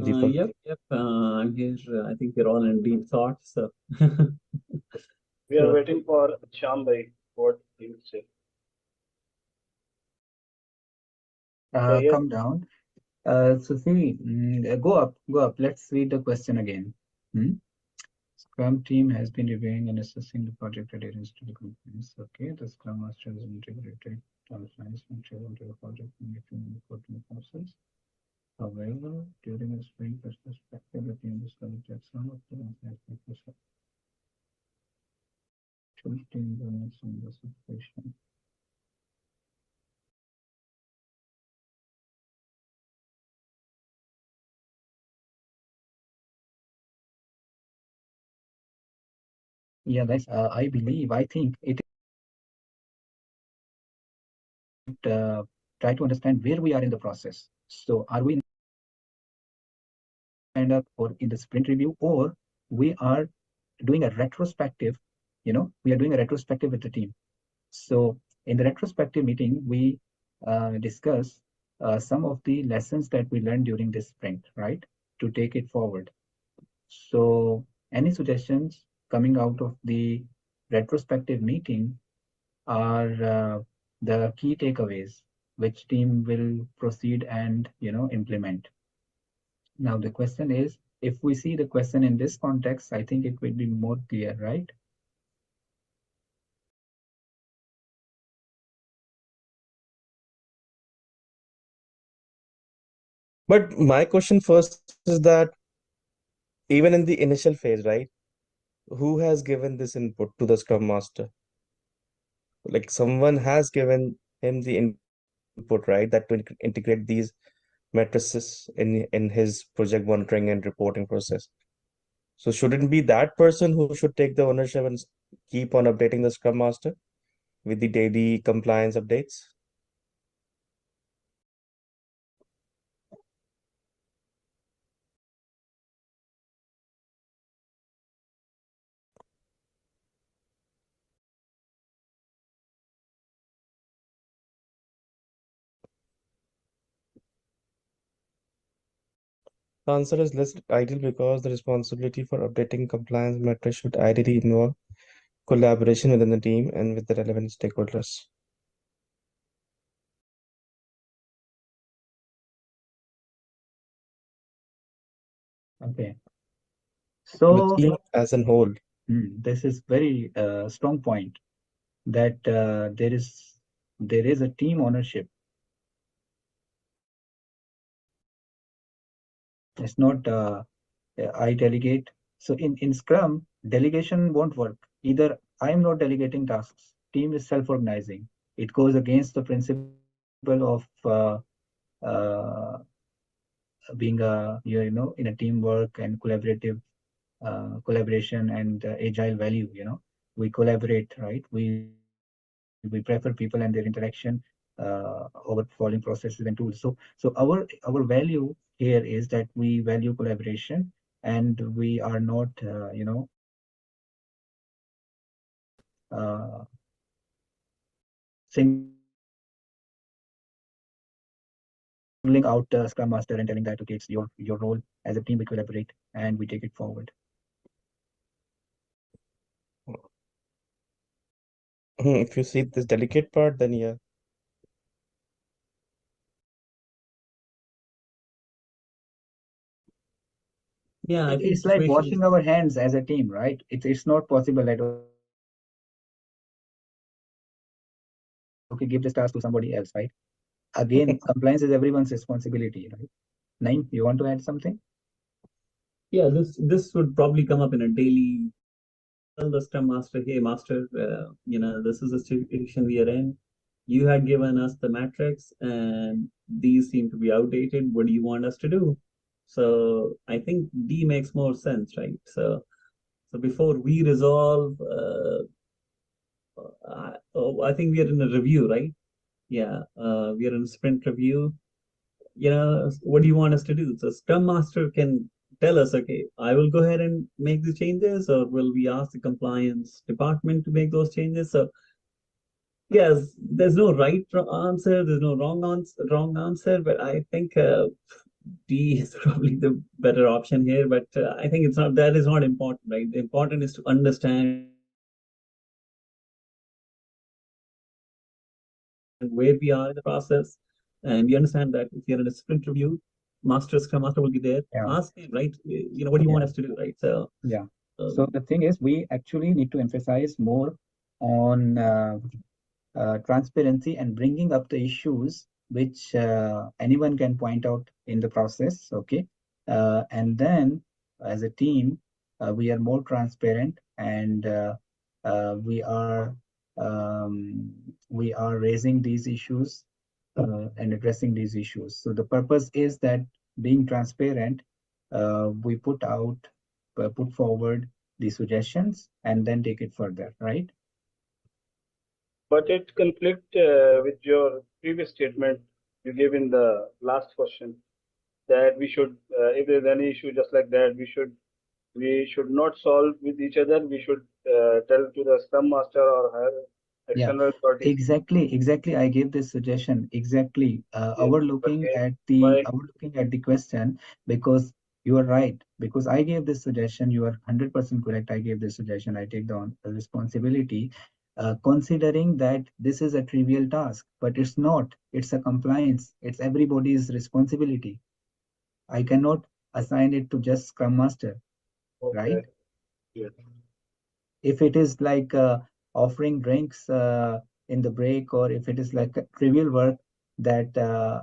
Deepak. Yep. I'm here. I think we're all in deep thought. So, We are so waiting for Sham bhai. What he will say. yes. Come down. So see, go up, go up. Let's read the question again. Hmm? Scrum team has been reviewing and assessing the project adherence to the compliance. Okay, the Scrum Master has integrated compliance feature into the project monitoring and reporting process. However, during a sprint retrospective, the team discovered that some of the aspects of team limits in the situation. Yeah, that's, I believe, I think it try to understand where we are in the process. So are we end up or in the sprint review, or we are doing a retrospective, we are doing a retrospective with the team. So in the retrospective meeting, we discuss some of the lessons that we learned during this sprint, right? To take it forward. So any suggestions coming out of the retrospective meeting are the key takeaways which team will proceed and implement. Now the question is, if we see the question in this context, I think it will be more clear, right? But my question first is that even in the initial phase, right, who has given this input to the Scrum Master? Like someone has given him the input, right, that to integrate these matrices in his project monitoring and reporting process. So shouldn't be that person who should take the ownership and keep on updating the Scrum Master with the daily compliance updates? The answer is less ideal because the responsibility for updating compliance metrics should ideally involve collaboration within the team and with the relevant stakeholders. Okay. The So team as a whole. this is very strong point that there is a team ownership. It's not I delegate. So in Scrum, delegation won't work. Either I'm not delegating tasks, team is self-organizing. It goes against the principle of uh, being in a teamwork and collaboration and agile value. We collaborate, right? We prefer people and their interaction over following processes and tools. So our value here is that we value collaboration, and we are not singling out Scrum Master and telling that, okay, it's your role as a team, we collaborate and we take it forward. If you see this delicate part, then yeah. Yeah, I think It's like situations. washing our hands as a team, right? It's not possible that, okay, give this task to somebody else, right? Again, compliance is everyone's responsibility, right? Naeem, you want to add something? Yeah, this would probably come up in a daily. Tell the Scrum Master, hey, Master, this is the situation we are in. You had given us the metrics, and these seem to be outdated. What do you want us to do? So I think D makes more sense, right? So before we resolve, I think we are in a review, right? Yeah, we are in a sprint review. What do you want us to do? So Scrum Master can tell us, okay, I will go ahead and make the changes, or will we ask the compliance department to make those changes? So yes, there's no right answer, there's no wrong answer, but I think D is probably the better option here. But I think that is not important, right? The important is to understand where we are in the process, And we understand that if you're in a sprint review, Scrum Master will be there. Yeah. Ask him, right? What do you want us to do, right? So yeah. So the thing is, we actually need to emphasize more on transparency and bringing up the issues which anyone can point out in the process. Okay, and then as a team, we are more transparent, and we are raising these issues and addressing these issues. So the purpose is that being transparent, we put forward the suggestions and then take it further, right? But it conflict with your previous statement you gave in the last question that we should, if there's any issue just like that, we should not solve with each other. We should tell to the Scrum Master or higher Yeah, external authorities. exactly. I gave this suggestion. Exactly. Yes, but Looking at why? the question, because you are right. Because I gave this suggestion, you are 100% correct. I gave this suggestion. I take the responsibility, considering that this is a trivial task, but it's not. It's a compliance. It's everybody's responsibility. I cannot assign it to just Scrum Master, right? Okay. Yes. If it is like offering drinks in the break, or if it is like a trivial work that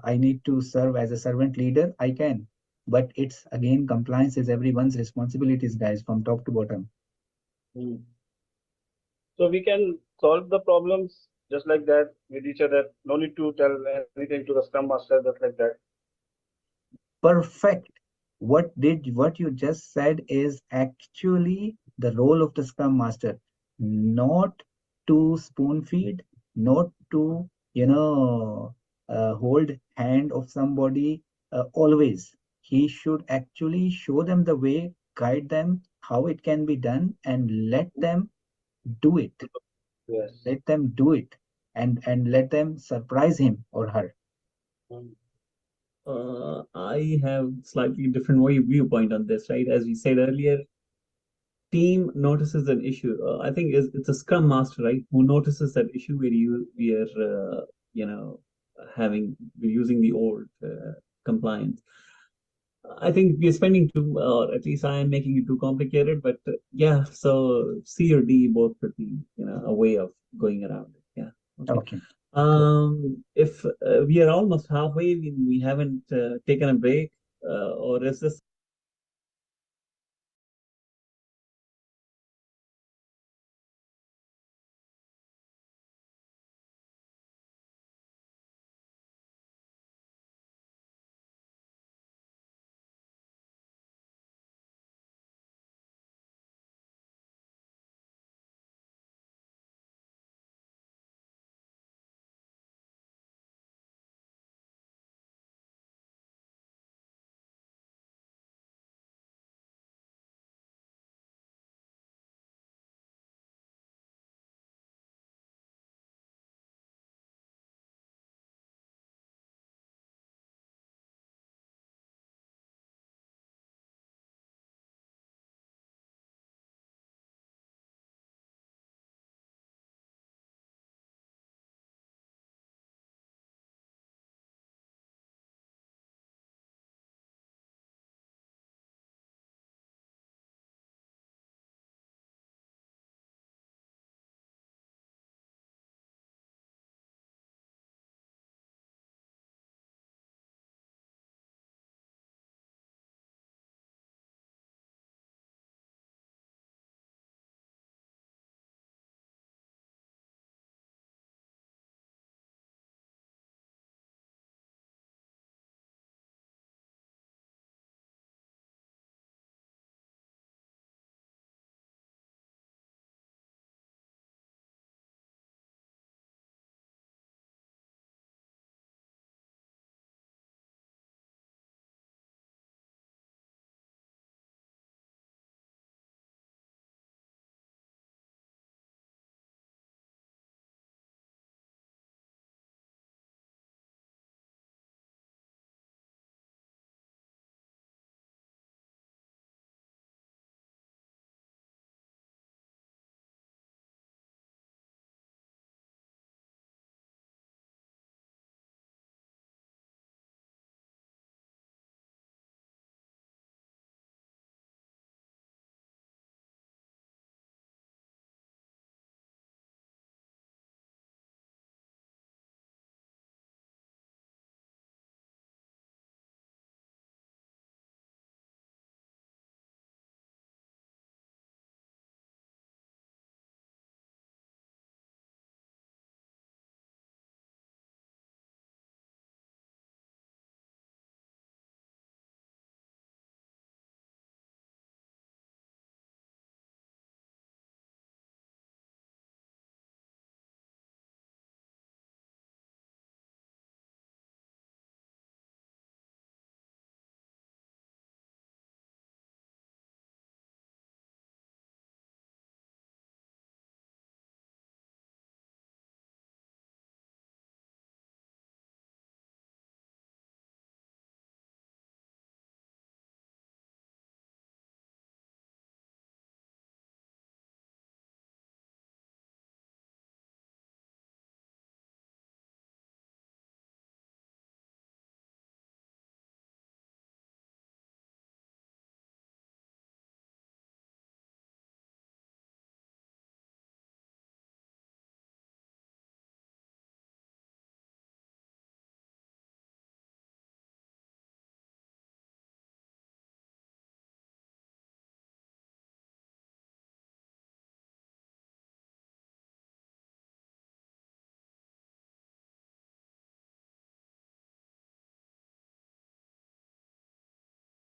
I need to serve as a servant leader, I can. But it's again, compliance is everyone's responsibilities, guys, from top to bottom. Hmm. So we can solve the problems just like that with each other. No need to tell anything to the Scrum Master just like that. Perfect. What you just said is actually the role of the Scrum Master, not to spoon feed, not to, hold hand of somebody always. He should actually show them the way, guide them how it can be done, and let them do it. Yes. Let them do it, and let them surprise him or her. Hmm. I have slightly different viewpoint on this, right? As we said earlier, team notices an issue. I think it's a Scrum Master, right, who notices that issue where we are, we're using the old compliance. I think we're spending too, or at least I am making it too complicated. But yeah, so C or D both could be, a way of going around it. Yeah. Okay. Okay. If we are almost halfway, we haven't taken a break, or is this